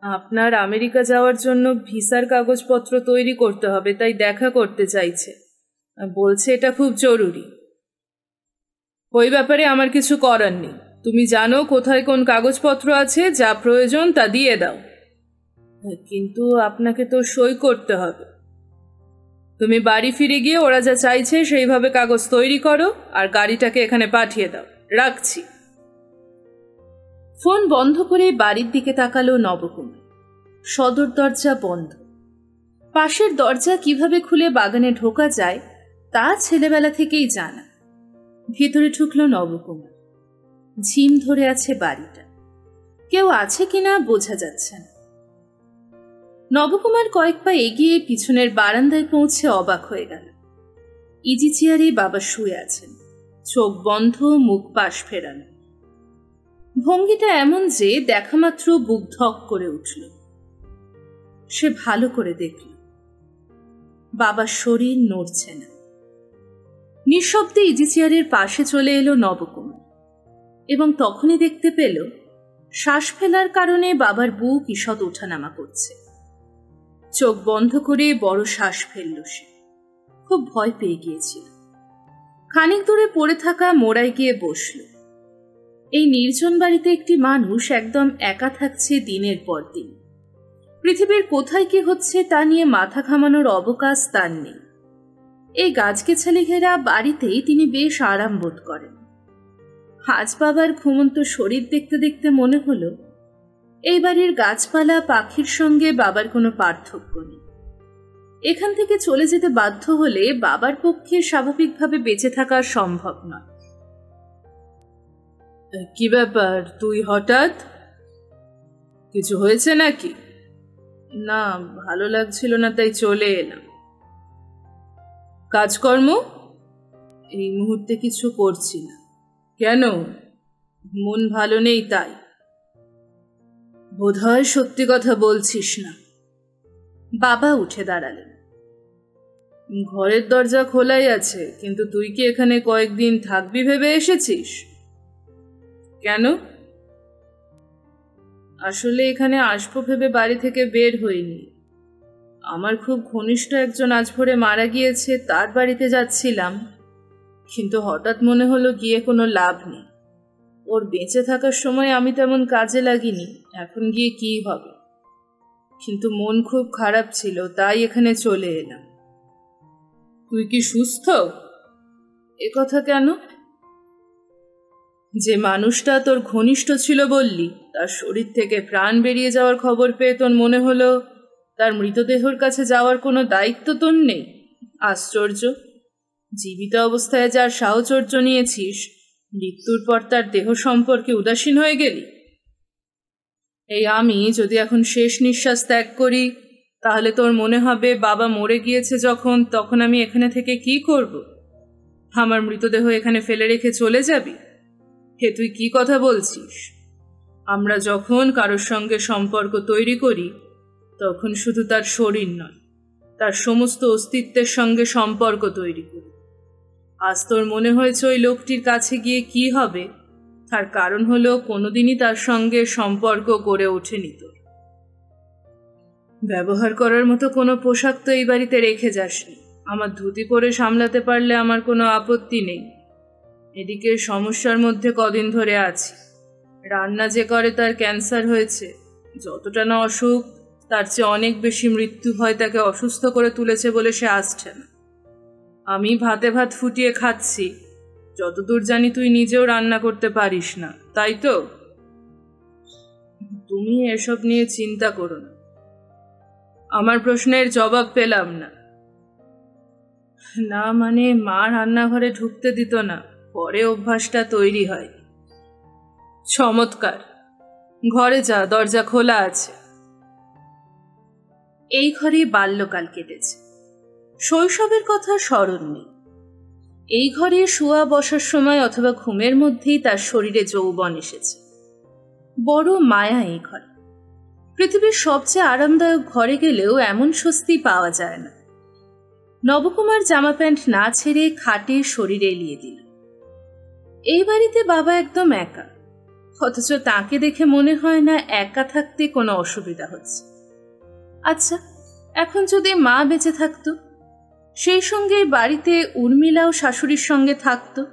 আপনার আমেরিকা যাওয়ার জন্য ভিসার কাগজপত্র তৈরি করতে হবে, তাই দেখা করতে চাইছে। বলছে এটা খুব জরুরি। ওই ব্যাপারে আমার কিছু করার নেই। তুমি জানো কোথায় কোন কাগজপত্র আছে, যা প্রয়োজন তা দিয়ে দাও। কিন্তু আপনাকে তো সই করতে হবে। তুমি বাড়ি ফিরে গিয়ে ওরা যা চাইছে সেইভাবে কাগজ তৈরি করো আর গাড়িটাকে এখানে পাঠিয়ে দাও। রাখছি। ফোন বন্ধ করে বাড়ির দিকে তাকালো নবকুমার। সদর দরজা বন্ধ। পাশের দরজা কিভাবে খুলে বাগানে ঢোকা যায় তা ছেলেবেলা থেকেই জানা। ভেতরে ঢুকলো নবকুমার। ঝিম ধরে আছে বাড়িটা। কেউ আছে কিনা বোঝা যাচ্ছে না। নবকুমার কয়েক পা এগিয়ে পিছনের বারান্দায় পৌঁছে অবাক হয়ে গেল। ইজি চেয়ারে বাবা শুয়ে আছেন, চোখ বন্ধ, মুখ পাশ ফেরানো। ভঙ্গিটা এমন যে দেখা মাত্র বুক ধক করে উঠল। সে ভালো করে দেখল বাবার শরীর নড়ছে না। নিঃশব্দে ইজি চেয়ারের পাশে চলে এলো নবকুমার এবং তখনই দেখতে পেল শ্বাস ফেলার কারণে বাবার বুক ঈষৎ ওঠানামা করছে। চোখ বন্ধ করে বড় শ্বাস ফেলল সে। খুব ভয় পেয়ে গিয়েছিল। খানিক দূরে পড়ে থাকা মোড়ায় গিয়ে বসল। এই নির্জন বাড়িতে একটি মানুষ একদম একা থাকছে দিনের পর দিন। পৃথিবীর কোথায় কি হচ্ছে তা নিয়ে মাথা ঘামানোর অবকাশ তার নেই। এই গাছগাছালি ঘেরা বাড়িতেই তিনি বেশ আরাম বোধ করেন। আজ বাবার ঘুমন্ত শরীর দেখতে দেখতে মনে হলো এই বাড়ির গাছপালা পাখির সঙ্গে বাবার কোনো পার্থক্য নেই। এখান থেকে চলে যেতে বাধ্য হলে বাবার পক্ষে স্বাভাবিকভাবে বেঁচে থাকা সম্ভব নয়। কি ব্যাপার, তুই হঠাৎ? কিছু হয়েছে নাকি? না, ভালো লাগছিল না তাই চলে এলাম। কাজকর্ম? এই মুহূর্তে কিছু করছি না। কেন? মন ভালো নেই তাই? বোধহয় সত্যি কথা বলছিস না। বাবা উঠে দাঁড়ালেন। ঘরের দরজা খোলাই আছে, কিন্তু তুই কি এখানে কয়েকদিন থাকবি ভেবে এসেছিস? কেন? আসলে এখানে আসবো ভেবে বাড়ি থেকে বের হইনি। আমার খুব ঘনিষ্ঠ একজন আজ ভোরে মারা গিয়েছে, তার বাড়িতে যাচ্ছিলাম, কিন্তু হঠাৎ মনে হলো গিয়ে কোনো লাভ নেই। ওর বেঁচে থাকার সময় আমি তেমন কাজে লাগিনি, এখন গিয়ে কি হবে। কিন্তু মন খুব খারাপ ছিল, তাই এখানে চলে এলাম। তুই কি সুস্থ? এ কথা কেন? যে মানুষটা তোর ঘনিষ্ঠ ছিল বললি, তার শরীর থেকে প্রাণ বেরিয়ে যাওয়ার খবর পেয়ে তোর মনে হলো তার মৃতদেহর কাছে যাওয়ার কোনো দায়িত্ব তোর নেই? আশ্চর্য! জীবিত অবস্থায় যার সাহচর্য নিয়েছিস, মৃত্যুর পর তার দেহ সম্পর্কে উদাসীন হয়ে গেলি। এই আমি যদি এখন শেষ নিঃশ্বাস ত্যাগ করি, তাহলে তোর মনে হবে বাবা মরে গিয়েছে যখন, তখন আমি এখানে থেকে কি করব? আমার মৃতদেহ এখানে ফেলে রেখে চলে যাবি? হে, তুই কি কথা বলছিস? আমরা যখন কারোর সঙ্গে সম্পর্ক তৈরি করি, তখন শুধু তার শরীর নয়, তার সমস্ত অস্তিত্বের সঙ্গে সম্পর্ক তৈরি করি। আজ তোর মনে হয়েছে ওই লোকটির কাছে গিয়ে কি হবে, তার কারণ হলো কোনোদিনই তার সঙ্গে সম্পর্ক গড়ে ওঠেনি তোর। ব্যবহার করার মতো কোনো পোশাক তো এই বাড়িতে রেখে যাসনি। আমার ধুতি পরে সামলাতে পারলে আমার কোনো আপত্তি নেই। এদিকে সমস্যার মধ্যে কদিন ধরে আছি। রান্না যে করে তার ক্যান্সার হয়েছে। যতটা না অসুখ, তার চেয়ে অনেক বেশি মৃত্যু ভয় তাকে অসুস্থ করে তুলেছে বলে সে আসছে না। আমি ভাতে ভাত ফুটিয়ে খাচ্ছি। যতদূর জানি তুই নিজেও রান্না করতে পারিস না, তাই তো? তুমি এসব নিয়ে চিন্তা করো না। আমার প্রশ্নের জবাব পেলাম না। না মানে, মা রান্নাঘরে ঢুকতে দিত না, পরে অভ্যাসটা তৈরি হয়। চমৎকার। ঘরে যা, দরজা খোলা আছে। এই ঘরেই বাল্যকাল কেটেছে। শৈশবের কথা স্মরণ নেই। এই ঘরে শোয়া বসার সময় অথবা ঘুমের মধ্যেই তার শরীরে যৌবন এসেছে। বড় মায়া এই ঘরে। পৃথিবীর সবচেয়ে আরামদায়ক ঘরে গেলেও এমন স্বস্তি পাওয়া যায় না। নবকুমার জামা প্যান্ট না ছেড়ে খাটে শরীর এলিয়ে দিল। এই বাড়িতে বাবা একদম একা, অথচ তাকে দেখে মনে হয় না একা থাকতে কোনো অসুবিধা হচ্ছে। আচ্ছা, এখন যদি মা বেঁচে থাকতো, সেই সঙ্গে বাড়িতে উর্মিলাও শাশুড়ির সঙ্গে থাকতো,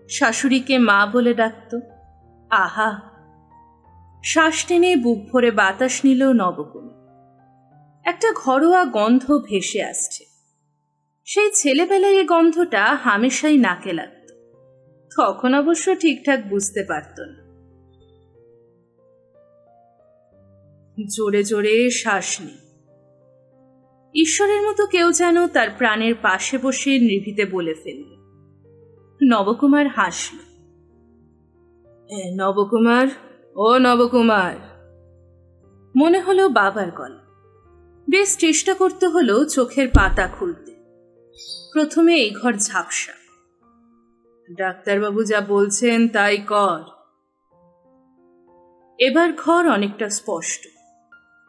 শাশুড়িকে মা বলে ডাকত। আহা! শ্বাস টেনে বুক ভরে বাতাস নিল নবকুমার। একটা ঘরোয়া গন্ধ ভেসে আসছে। সেই ছেলেবেলায় এই গন্ধটা হামেশাই নাকে লাগত। তখন অবশ্য ঠিকঠাক বুঝতে পারত না। জোরে জোরে শ্বাস নিই। ঈশ্বরের মতো কেউ যেন তার প্রাণের পাশে বসে নিভৃতে বলে ফেলল। নবকুমার হাসল। নবকুমার, ও নবকুমার। মনে হলো বাবার গলা। বেশ চেষ্টা করতে হলো চোখের পাতা খুলতে। প্রথমে এই ঘর ঝাপসা। ডাক্তারবাবু যা বলছেন তাই কর। এবার ঘর অনেকটা স্পষ্ট।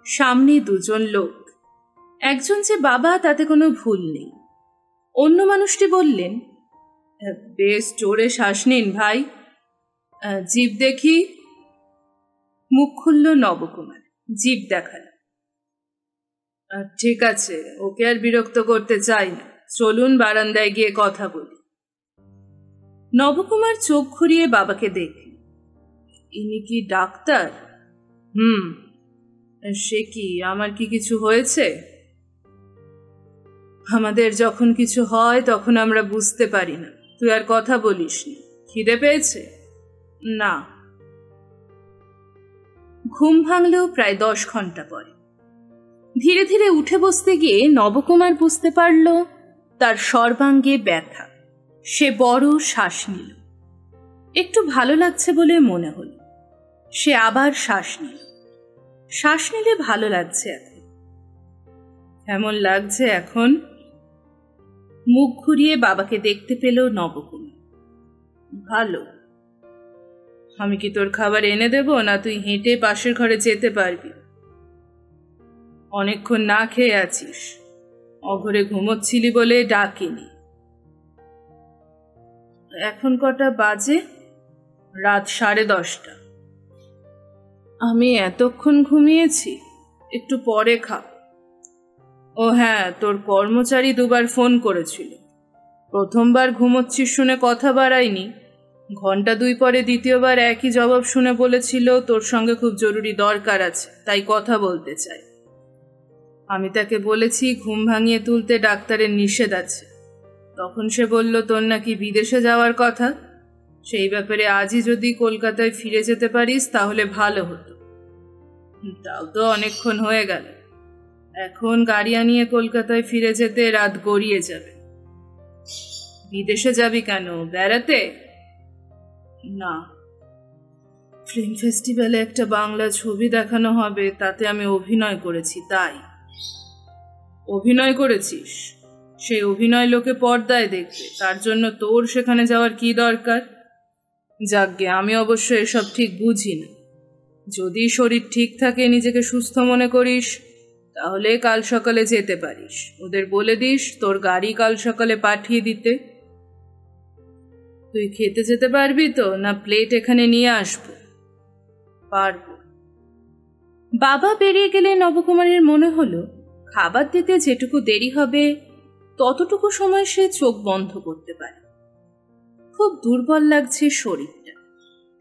সামনে দুজন লোক। একজন যে বাবা তাতে কোনো ভুল নেই। অন্য মানুষটি বললেন, বেশ জোরে শ্বাস নিন ভাই, জিভ দেখি। মুখ খুলল নবকুমার, জিভ দেখাল। ঠিক আছে, ওকে আর বিরক্ত করতে চাই না, চলুন বারান্দায় গিয়ে কথা বলি। নবকুমার চোখ ঘুরিয়ে বাবাকে দেখল। ইনি কি ডাক্তার? সে কি, আমার কি কিছু হয়েছে? আমাদের যখন কিছু হয় তখন আমরা বুঝতে পারি না। তুই আর কথা বলিস নি। খিদে পেয়েছে? না। ঘুম ভাঙলেও প্রায় 10 ঘন্টা পরে। ধীরে ধীরে উঠে বসতে গিয়ে নবকুমার বুঝতে পারল তার সর্বাঙ্গে ব্যথা। সে বড় শ্বাস নিল। একটু ভালো লাগছে বলে মনে হল। সে আবার শ্বাস নিল। শ্বাস নিলে ভালো লাগছে এখন। কেমন লাগছে এখন? মুখ ঘুরিয়ে বাবাকে দেখতে পেল নবকুমার। ভালো। আমি কি তোর খাবার এনে দেব, না তুই হেঁটে পাশের ঘরে যেতে পারবি? অনেকক্ষণ না খেয়ে আছিস। অঘরে ঘুমোচ্ছিলি বলে ডাকিনি। এখন কটা বাজে? রাত 10:30। আমি এতক্ষণ ঘুমিয়েছি? একটু পরে খা। ও হ্যাঁ, তোর কর্মচারী 2বার ফোন করেছিল। প্রথমবার ঘুমোচ্ছিস শুনে কথা বাড়ায়নি। ঘন্টা 2 পরে দ্বিতীয়বার একই জবাব শুনে বলেছিল তোর সঙ্গে খুব জরুরি দরকার আছে, তাই কথা বলতে চাই। আমি তাকে বলেছি ঘুম ভাঙিয়ে তুলতে ডাক্তারের নিষেধ আছে। তখন সে বলল তোর নাকি বিদেশে যাওয়ার কথা। সেই ব্যাপারে আজই যদি কলকাতায় ফিরে যেতে পারিস তাহলে ভালো হতো। তাও তো অনেকক্ষণ হয়ে গেল। এখন গাড়ি আনিয়ে কলকাতায় ফিরে যেতে রাত গড়িয়ে যাবে। বিদেশে যাবি কেন, বেড়াতে? না, ফিল্ম ফেস্টিভ্যালে একটা বাংলা ছবি দেখানো হবে, তাতে আমি অভিনয় করেছি তাই। অভিনয় করেছিস? সেই অভিনয় লোকে পর্দায় দেখবে, তার জন্য তোর সেখানে যাওয়ার কি দরকার? যাকগে, আমি অবশ্য এসব ঠিক বুঝি না। যদি শরীর ঠিক থাকে, নিজেকে সুস্থ মনে করিস, তাহলে কাল সকালে যেতে পারিস। ওদের বলে দিস তোর গাড়ি কাল সকালে পাঠিয়ে দিতে। তুই খেতে যেতে পারবি তো, না প্লেট এখানে নিয়ে আসবো? পারবো। বাবা বেরিয়ে গেলে নবকুমারের মনে হলো খাবার দিতে যেটুকু দেরি হবে ততটুকু সময় সে চোখ বন্ধ করতে পারে। খুব দুর্বল লাগছে শরীরটা,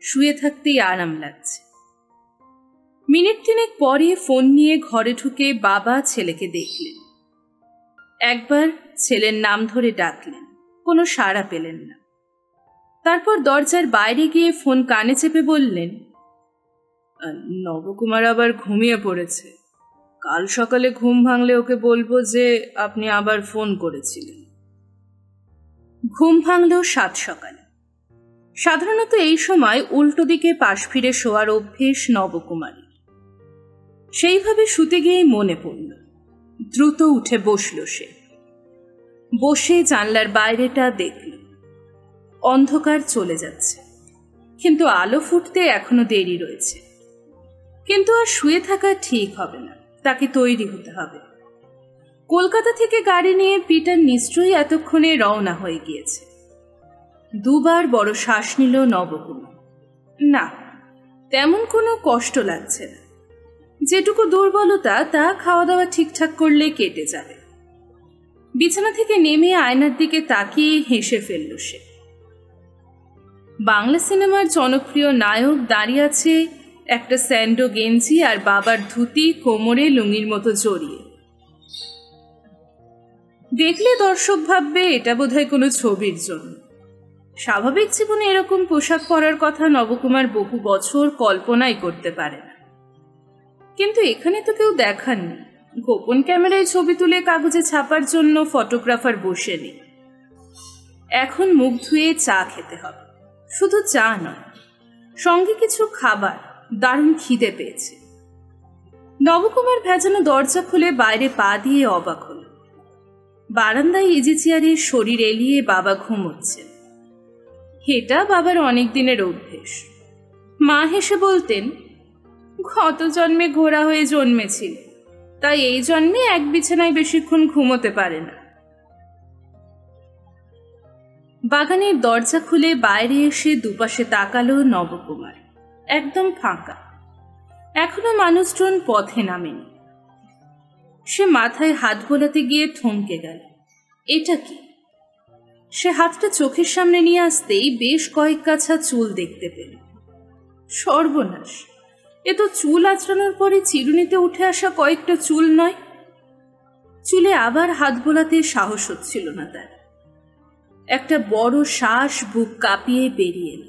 শুয়ে থাকতেই আরাম লাগছে। মিনিট 3 পরে ফোন নিয়ে ঘরে ঢুকে বাবা ছেলেকে দেখলেন। একবার ছেলের নাম ধরে ডাকলেন, কোনো সাড়া পেলেন না। তারপর দরজার বাইরে গিয়ে ফোন কানে চেপে বললেন, নবকুমার আবার ঘুমিয়ে পড়েছে। কাল সকালে ঘুম ভাঙলে ওকে বলবো যে আপনি আবার ফোন করেছিলেন। ঘুম ভাঙল 7 সকালে। সাধারণত এই সময় উল্টো দিকে পাশ ফিরে শোয়ার অভ্যেস নবকুমারের। সেইভাবে শুতে গিয়েই মনে পড়ল। দ্রুত উঠে বসল সে। বসে জানলার বাইরেটা দেখল। অন্ধকার চলে যাচ্ছে, কিন্তু আলো ফুটতে এখনো দেরি রয়েছে। কিন্তু আর শুয়ে থাকা ঠিক হবে না, তাকে তৈরি হতে হবে। কলকাতা থেকে গাড়ি নিয়ে পিটার নিশ্চয়ই এতক্ষণে রওনা হয়ে গিয়েছে। 2বার বড় শ্বাস নিল নবকুমার। না, তেমন কোনো কষ্ট লাগছে না। যেটুকু দুর্বলতা তা খাওয়া দাওয়া ঠিকঠাক করলে কেটে যাবে। বিছানা থেকে নেমে আয়নার দিকে তাকিয়ে হেসে ফেলল সে। বাংলা সিনেমার জনপ্রিয় নায়ক দাঁড়িয়ে আছে একটা স্যান্ডো গেঞ্জি আর বাবার ধুতি কোমরে লুঙ্গির মতো জড়িয়ে। দেখলে দর্শক ভাববে এটা বোধহয় কোনো ছবির জন্য। স্বাভাবিক জীবনে এরকম পোশাক পরার কথা নবকুমার বহু বছর কল্পনাই করতে পারে না। কিন্তু এখানে তো কেউ দেখাননি। গোপন ক্যামেরায় ছবি তুলে কাগজে ছাপার জন্য ফটোগ্রাফার বসে নেই। এখন মুখ ধুয়ে চা খেতে হবে। শুধু চা নয়, সঙ্গে কিছু খাবার। দারুণ খিদে পেয়েছে। নবকুমার ভেজানো দরজা খুলে বাইরে পা দিয়ে অবাক হল। বারান্দায় ইজি চেয়ারে শরীর এলিয়ে বাবা ঘুমোচ্ছেন। এটা বাবার অনেক দিনের অভ্যেস। মা হেসে বলতেন, গত জন্মে ঘোড়া হয়ে জন্মেছিল, তাই এই জন্মে এক বিছানায় বেশিক্ষণ ঘুমোতে পারে না। বাগানের দরজা খুলে বাইরে এসে দুপাশে তাকালো নবকুমার। একদম ফাঁকা। এখনো মানুষজন পথে নামেনি। সে মাথায় হাত বোলাতে গিয়ে থমকে গেল। এটা কি? সে হাতটা চোখের সামনে নিয়ে আসতেই বেশ কয়েক গাছা চুল দেখতে পেল। সর্বনাশ! এ তো চুল আঁচড়ানোর পরে চিরুনিতে উঠে আসা কয়েকটা চুল নয়। চুলে আবার হাত বোলাতে সাহস হচ্ছিল না তার। একটা বড় শ্বাস বুক কাঁপিয়ে বেরিয়ে এল।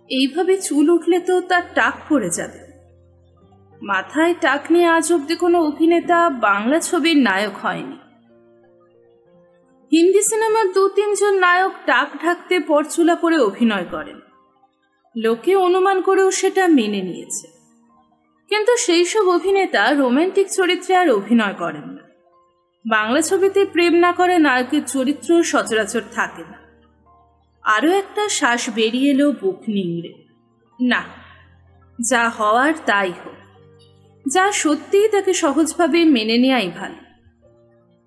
এইভাবে চুল উঠলে তো তার টাক পড়ে যাবে। মাথায় টাক নিয়ে আজ অব্দি কোনো অভিনেতা বাংলা ছবির নায়ক হয়নি। হিন্দি সিনেমার 2-3 জন নায়ক টাক ঢাকতে পরচুলা পরে অভিনয় করেন। লোকে অনুমান করেও সেটা মেনে নিয়েছে। কিন্তু সেই সব অভিনেতা রোমান্টিক চরিত্রে আর অভিনয় করেন না। বাংলা ছবিতে প্রেম না করে নায়কের চরিত্র সচরাচর থাকে না। আরও একটা শ্বাস বেরিয়ে এলো বুক নিংড়ে। না, যা হওয়ার তাই হোক। যা সত্যিই তাকে সহজভাবে মেনে নেওয়াই ভালো।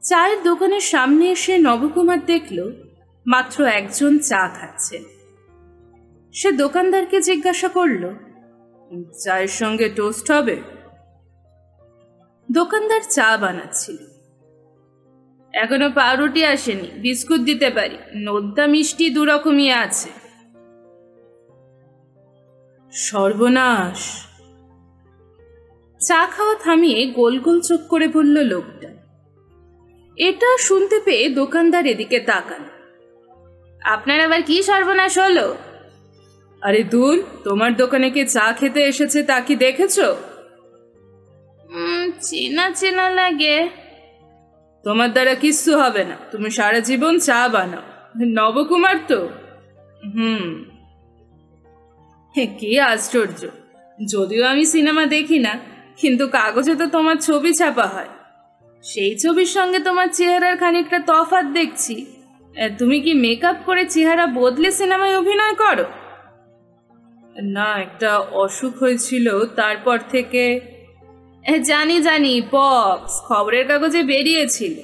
চায়ের দোকানের সামনে এসে নবকুমার দেখল মাত্র একজন চা খাচ্ছেন। সে দোকানদারকে জিজ্ঞাসা করল, চায়ের সঙ্গে টোস্ট হবে? দোকানদার চা বানাচ্ছিল। এখনো পাউরুটি আসেনি, বিস্কুট দিতে পারি, নোদ্দা মিষ্টি 2 রকমই আছে। সর্বনাশ! চা খাওয়া থামিয়ে গোল গোল চোখ করে বলল লোকটা। এটা শুনতে পেয়ে দোকানদার এদিকে তাকান। আপনার আবার কি সর্বনাশ হলো? আরে দূর, তোমার দোকানে কে চা খেতে এসেছে তা কি দেখেছ? চেনা চেনা লাগে। তোমার দ্বারা কিচ্ছু হবে না, তুমি সারা জীবন চা বানাও। নবকুমার তো? কি আশ্চর্য! যদিও আমি সিনেমা দেখি না, কিন্তু কাগজে তো তোমার ছবি ছাপা হয়। সেই ছবির সঙ্গে তোমার চেহারার খানিকটা তফাৎ দেখছি। তুমি কি মেকআপ করে চেহারা বদলে সিনেমায় অভিনয় করো? না, একটা অসুখ হয়েছিল, তারপর থেকে। জানি জানি, পক্স, খবরের কাগজে বেরিয়েছিল।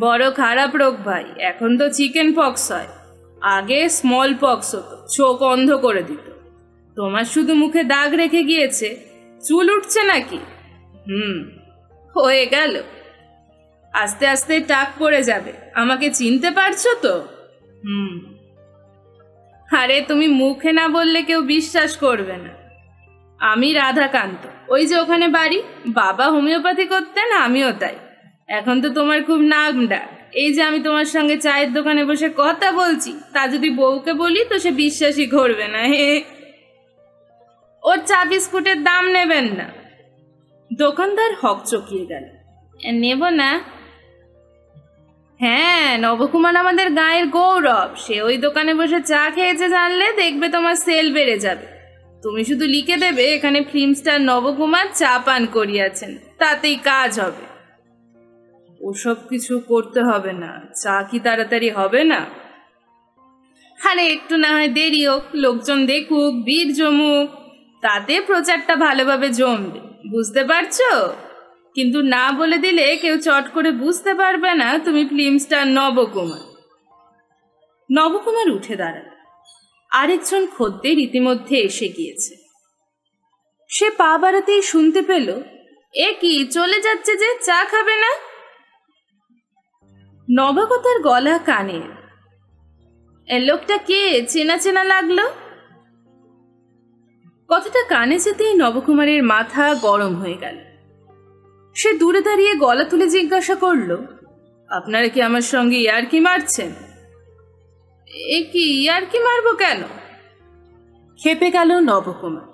বড় খারাপ রোগ ভাই। এখন তো চিকেন পক্স হয়। আগে স্মল পক্স হতো, চোখ অন্ধ করে দিত। তোমার শুধু মুখে দাগ রেখে গিয়েছে। চুল উঠছে নাকি? হয়ে গেল। আস্তে আস্তে টাক পড়ে যাবে। আমাকে চিনতে পারছো তো? আরে তুমি মুখে না বললে কেউ বিশ্বাস করবে না। আমি রাধাকান্ত, ওই যে ওখানে বাড়ি। বাবা হোমিওপ্যাথি করতেন, আমিও তাই। এখন তো তোমার খুব নাম ডাক। এই যে আমি তোমার সঙ্গে চায়ের দোকানে বসে কথা বলছি, তা যদি বউকে বলি তো সে বিশ্বাসই করবে না। ওর চা বিস্কুটের দাম নেবেন না। দোকানদার হকচকিয়ে গেল। নেব না? হ্যাঁ, নবকুমার আমাদের গায়ের গৌরব। সে ওই দোকানে বসে চা খেয়েছে জানলে দেখবে তোমার সেল বেড়ে যাবে। তুমি শুধু লিখে দেবে এখানে ফিল্ম স্টার নবকুমার চা পান করিয়াছেন, তাতেই কাজ হবে। ওসব কিছু করতে হবে না। চা কি তাড়াতাড়ি হবে না? আরে একটু না হয় দেরি হোক, লোকজন দেখুক, ভিড় জমুক, তাতে প্রচারটা ভালোভাবে জমবে। বুঝতে পারছো? কিন্তু না বলে দিলে কেউ চট করে বুঝতে পারবে না তুমি ফিল্ম স্টার নবকুমার। নবকুমার উঠে দাঁড়াল। আরেকজন খদ্দের ইতিমধ্যে এসে গিয়েছে। সে পা বাড়াতেই শুনতে পেল, এ কি চলে যাচ্ছে যে, চা খাবে না? নবাগতার গলা কানে। এ লোকটা কে? চেনা চেনা লাগলো। কথাটা কানে যেতেই নবকুমারের মাথা গরম হয়ে গেল। সে দূরে দাঁড়িয়ে গলা তুলে জিজ্ঞাসা করল, আপনারা কি আমার সঙ্গে ইয়ার্কি মারছেন? এ কি ইয়ার্কি মারবো কেন? খেপে গেল নবকুমার।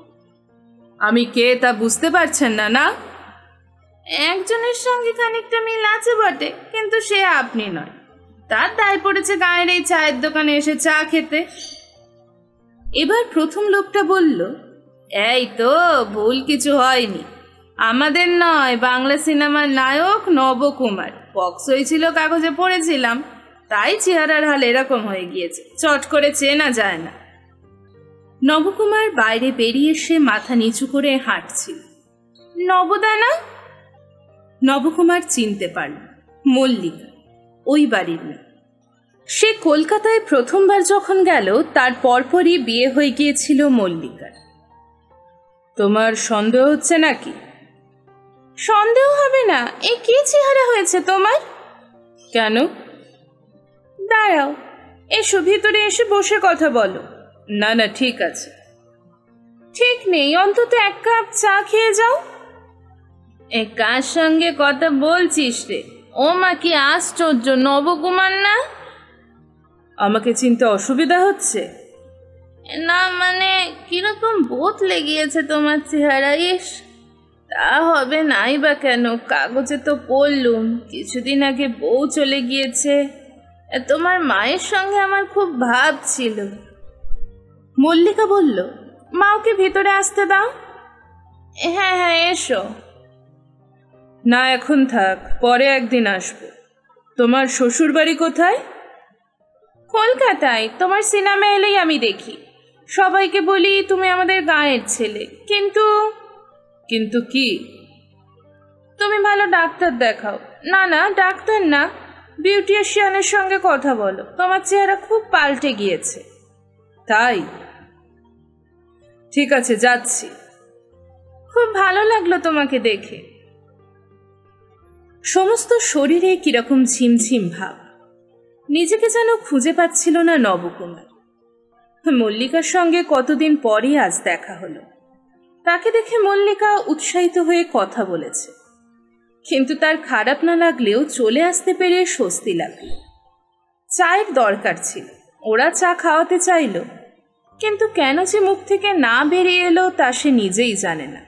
আমি কে তা বুঝতে পারছেন না? না, একজনের সঙ্গে খানিকটা মিল আছে বটে, কিন্তু সে আপনি নয়। তার দায় পড়েছে গায়ের এই চায়ের দোকানে এসে চা খেতে। এবার প্রথম লোকটা বলল, এই তো, ভুল কিছু হয়নি। আমাদের নয়, বাংলা সিনেমার নায়ক নবকুমার। পক্স হয়েছিল, কাগজে পড়েছিলাম, তাই চেহারার হাল এরকম হয়ে গিয়েছে। চট করে চেনা যায় না। নবকুমার বাইরে বেরিয়ে এসে মাথা নিচু করে হাঁটছিল। নবদানা? নবকুমার চিনতে পারল, মল্লিকা, ওই বাড়ির মেয়ে। সে কলকাতায় প্রথমবার যখন গেল তার পরপরই বিয়ে হয়ে গিয়েছিল মল্লিকার। তোমার সন্দেহ হচ্ছে নাকি? সন্দেহ হবে না। এ কি চেহারা হয়েছে তোমার? কেন? দাঁড়াও, এসো ভিতরে এসে বসে কথা বলো। না না, ঠিক আছে। ঠিক নেই, অন্তত এক কাপ চা খেয়ে যাও। এ কার সঙ্গে কথা বলছিস রে? ও মা, কি আশ্চর্য, নবকুমার না? আমাকে চিনতে অসুবিধা হচ্ছে? না মানে, কিরকম বদলে গিয়েছে তোমার চেহারা। ইস, তা হবে নাই বা কেন, কাগজে তো পড়লুম কিছুদিন আগে বউ চলে গিয়েছে। তোমার মায়ের সঙ্গে আমার খুব ভাব ছিল। মল্লিকা বলল, মা, ওকে ভিতরে আসতে দাও। হ্যাঁ হ্যাঁ, এসো। না, এখন থাক, পরে একদিন আসবো। তোমার শ্বশুর বাড়ি কোথায়? কলকাতায়। তোমার সিনেমা এলেই আমি দেখি। সবাইকে বলি তুমি আমাদের গাঁয়ের ছেলে। কিন্তু কিন্তু কি? তুমি ভালো ডাক্তার দেখাও। না না, ডাক্তার না, বিউটিশিয়ানের সঙ্গে কথা বলো। তোমার চেহারা খুব পাল্টে গিয়েছে। তাই? ঠিক আছে, যাচ্ছি। খুব ভালো লাগলো তোমাকে দেখে। সমস্ত শরীরে কিরকম ঝিমঝিম ভাব। নিজেকে যেন খুঁজে পাচ্ছিল না নবকুমার। মল্লিকার সঙ্গে কতদিন পরই আজ দেখা হলো। তাকে দেখে মল্লিকা উৎসাহিত হয়ে কথা বলেছে, কিন্তু তার খারাপ না লাগলেও চলে আসতে পেরে স্বস্তি লাগলো। চায়ের দরকার ছিল, ওরা চা খাওয়াতে চাইল, কিন্তু কেন যে মুখ থেকে না বেরিয়ে এলো তা সে নিজেই জানে না।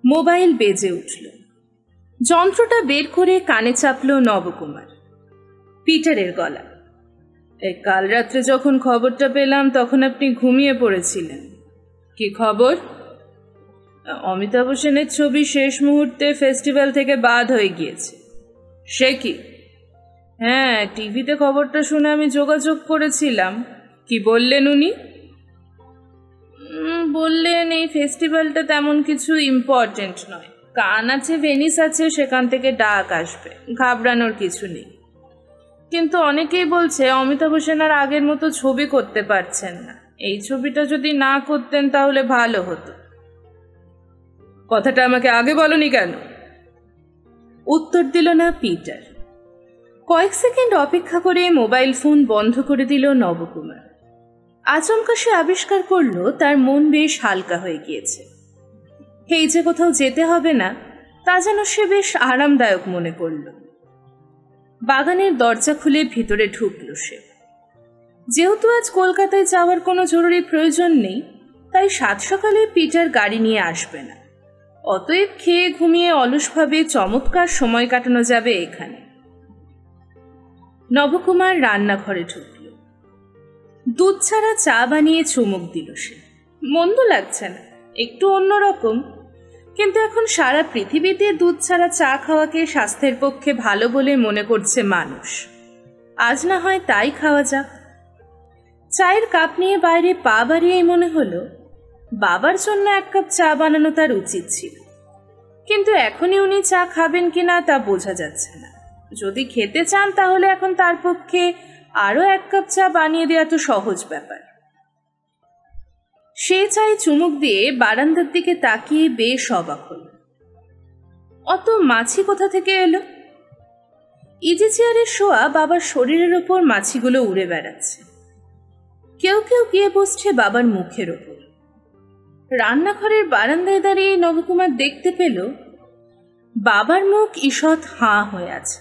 মোবাইল বেজে উঠল। যন্ত্রটা বের করে কানে চাপল নবকুমার। পিটারের গলা। কাল রাত্রে যখন খবরটা পেলাম তখন আপনি ঘুমিয়ে পড়েছিলেন। কি খবর? অমিতাভ সেনের ছবি শেষ মুহূর্তে ফেস্টিভ্যাল থেকে বাদ হয়ে গিয়েছে। সে কি? হ্যাঁ, টিভিতে খবরটা শুনে আমি যোগাযোগ করেছিলাম। কি বললেন উনি? বললেন এই ফেস্টিভ্যালটা তেমন কিছু ইম্পর্টেন্ট নয়। কান আছে, ভেনিস আছে, সেখান থেকে ডাক আসবে, ঘাবড়ানোর কিছু নেই। কিন্তু অনেকেই বলছে অমিতাভ সেন আর আগের মতো ছবি করতে পারছেন না। এই ছবিটা যদি না করতেন তাহলে ভালো হতো। কথাটা আমাকে আগে বলনি কেন? উত্তর দিল না পিটার। কয়েক সেকেন্ড অপেক্ষা করে মোবাইল ফোন বন্ধ করে দিল নবকুমার। আচমকা সে আবিষ্কার করলো তার মন বেশ হালকা হয়ে গিয়েছে। এই যে কোথাও যেতে হবে না, তা যেন সে বেশ আরামদায়ক মনে করল। বাগানের দরজা খুলে ভিতরে ঢুকল সে। যেহেতু আজ কলকাতায় যাওয়ার কোনো জরুরি প্রয়োজন নেই, তাই সাত সকালে পিটার গাড়ি নিয়ে আসবে না। অতএব খেয়ে ঘুমিয়ে অলসভাবে চমৎকার সময় কাটানো যাবে এখানে। নবকুমার রান্নাঘরে ঢুকল। দুধ ছাড়া চা বানিয়ে চুমুক দিল সে। মন্দ লাগছে না, একটু অন্যরকম, কিন্তু এখন সারা পৃথিবীতে দুধ ছাড়া চা খাওয়াকে স্বাস্থ্যের পক্ষে ভালো বলে মনে করছে মানুষ। আজ না হয় তাই খাওয়া যাক। চায়ের কাপ নিয়ে বাইরে পা বাড়িয়েই মনে হলো বাবার জন্য এক কাপ চা বানানো তার উচিত ছিল, কিন্তু এখনই উনি চা খাবেন কিনা তা বোঝা যাচ্ছে না। যদি খেতে চান তাহলে এখন তার পক্ষে আরও এক কাপ চা বানিয়ে দেওয়া তো সহজ ব্যাপার। সে চায়ে চুমুক দিয়ে বারান্দার দিকে তাকিয়ে বেশ অবাক হল। অত মাছি কোথা থেকে এলো? ইজি চেয়ারে শোয়া বাবার শরীরের ওপর মাছিগুলো উড়ে বেড়াচ্ছে। কেউ কেউ গিয়ে বসছে বাবার মুখের ওপর। রান্নাঘরের বারান্দায় দাঁড়িয়ে নবকুমার দেখতে পেল বাবার মুখ ঈষৎ হাঁ হয়ে আছে।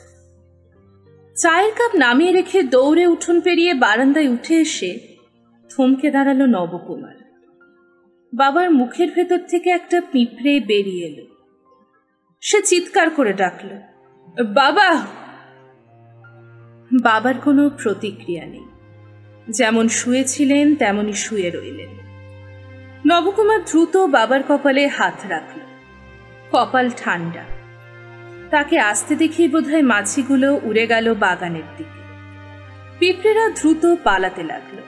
চায়ের কাপ নামিয়ে রেখে দৌড়ে উঠোন পেরিয়ে বারান্দায় উঠে এসে থমকে দাঁড়ালো নবকুমার। বাবার মুখের ভেতর থেকে একটা পিঁপড়ে বেরিয়ে এলো। সে চিৎকার করে ডাকল, বাবা! বাবার কোনো প্রতিক্রিয়া নেই। যেমন শুয়েছিলেন তেমনই শুয়ে রইলেন। নবকুমার দ্রুত বাবার কপালে হাত রাখল। কপাল ঠান্ডা। তাকে আসতে দেখেই বোধহয় মাছিগুলো উড়ে গেল বাগানের দিকে। পিঁপড়েরা দ্রুত পালাতে লাগলো।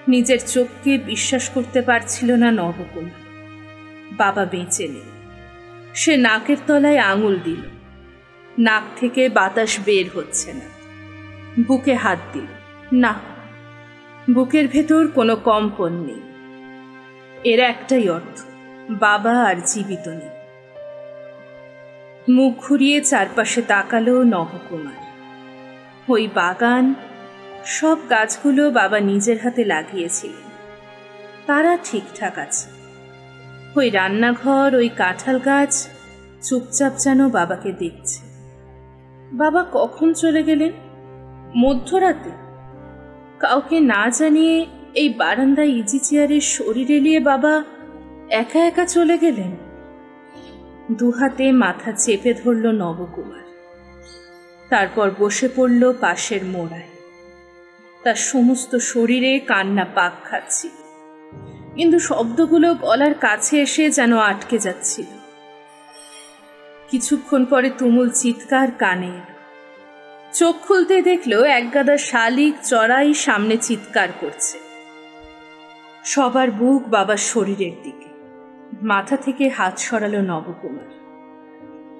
নিজের চোখকে বিশ্বাস করতে পারছিল না নবকুমার। বাবা বেঁচে নেই। সে নাকের তলায় আঙুল দিল। নাক থেকে বাতাস বের হচ্ছে না। বুকে হাত দিল। না, বুকের ভেতর কোনো কম্পন নেই। এর একটাই অর্থ, বাবা আর জীবিত নেই। মুখ ঘুরিয়ে চারপাশে তাকালো নবকুমার। ওই বাগান, সব গাছগুলো বাবা নিজের হাতে লাগিয়েছিলেন, তারা ঠিকঠাক আছে। ওই রান্নাঘর, ওই কাঁঠাল গাছ চুপচাপ যেন বাবাকে দেখছে। বাবা কখন চলে গেলেন? মধ্যরাতে? কাউকে না জানিয়ে এই বারান্দায় ইজি চেয়ারে শরীর এলিয়ে বাবা একা একা চলে গেলেন। দুহাতে মাথা চেপে ধরল নবকুমার। তারপর বসে পড়ল পাশের মোড়ায়। তার সমস্ত শরীরে কান্না পাক খাচ্ছিল, কিন্তু শব্দগুলো গলার কাছে এসে যেন আটকে যাচ্ছিল। কিছুক্ষণ পরে তুমুল চিৎকার কানে এলো। চোখ খুলতে দেখলো একগাদা শালিক চড়াই সামনে চিৎকার করছে। সবার বুক বাবার শরীরের দিকে। মাথা থেকে হাত সরালো নবকুমার।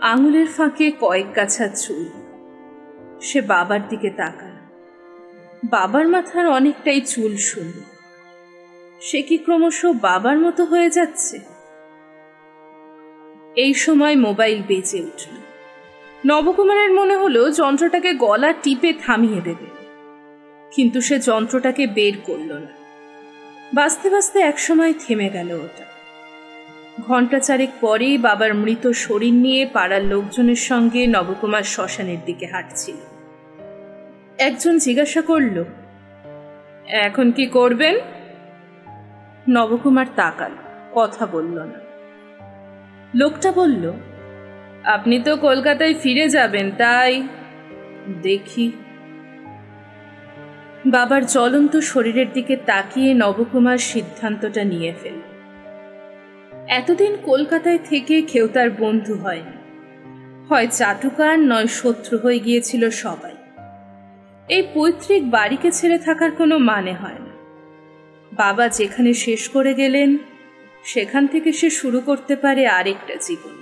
আঙুলের ফাঁকে কয়েক গাছা চুল। সে বাবার দিকে তাকাল। বাবার মাথার অনেকটাই চুল শূন্য। সে কি ক্রমশ বাবার মতো হয়ে যাচ্ছে? এই সময় মোবাইল বেজে উঠল। নবকুমারের মনে হলো যন্ত্রটাকে গলা টিপে থামিয়ে দেবে, কিন্তু সে যন্ত্রটাকে বের করল না। বাজতে বাজতে একসময় থেমে গেল ওটা। ঘণ্টা চারেক পরেই বাবার মৃত শরীর নিয়ে পাড়ার লোকজনের সঙ্গে নবকুমার শ্মশানের দিকে হাঁটছিল। একজন জিজ্ঞাসা করল, এখন কি করবেন? নবকুমার তাকাল, কথা বলল না। লোকটা বলল, আপনি তো কলকাতায় ফিরে যাবেন, তাই দেখি। বাবার জ্বলন্ত শরীরের দিকে তাকিয়ে নবকুমার সিদ্ধান্তটা নিয়ে ফেলল। এতদিন কলকাতায় থেকে কেউ তার বন্ধু হয়নি। হয় চাটুকার, নয় শত্রু হয়ে গিয়েছিল সবাই। এই পৈতৃক বাড়িকে ছেড়ে থাকার কোনো মানে হয় না। বাবা যেখানে শেষ করে গেলেন, সেখান থেকে সে শুরু করতে পারে আরেকটা জীবন।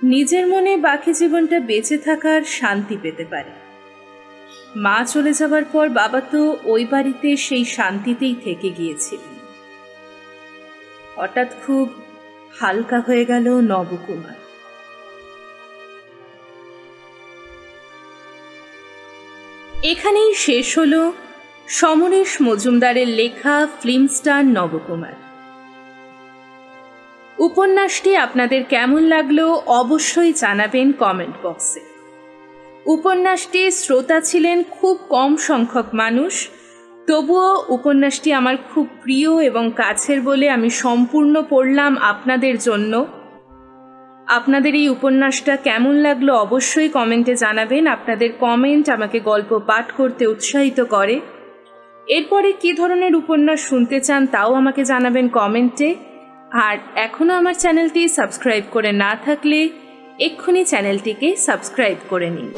নিজের মনে বাকি জীবনটা বেঁচে থাকার শান্তি পেতে পারে। মা চলে যাবার পর বাবা তো ওই বাড়িতে সেই শান্তিতেই থেকে গিয়েছিলেন। হঠাৎ খুব হালকা হয়ে গেল নবকুমার। এখানেই শেষ হলো সমরেশ মজুমদারের লেখা ফিল্মস্টার নবকুমার। উপন্যাসটি আপনাদের কেমন লাগলো অবশ্যই জানাবেন কমেন্ট বক্সে। উপন্যাসটির শ্রোতা ছিলেন খুব কম সংখ্যক মানুষ, তবুও উপন্যাসটি আমার খুব প্রিয় এবং কাছের বলে আমি সম্পূর্ণ পড়লাম আপনাদের জন্য। আপনাদের এই উপন্যাসটা কেমন লাগলো অবশ্যই কমেন্টে জানাবেন। আপনাদের কমেন্ট আমাকে গল্প পাঠ করতে উৎসাহিত করে। এরপরে কী ধরনের উপন্যাস শুনতে চান তাও আমাকে জানাবেন কমেন্টে। আর এখনও আমার চ্যানেলটি সাবস্ক্রাইব করে না থাকলে এক্ষুনি চ্যানেলটিকে সাবস্ক্রাইব করে নিন।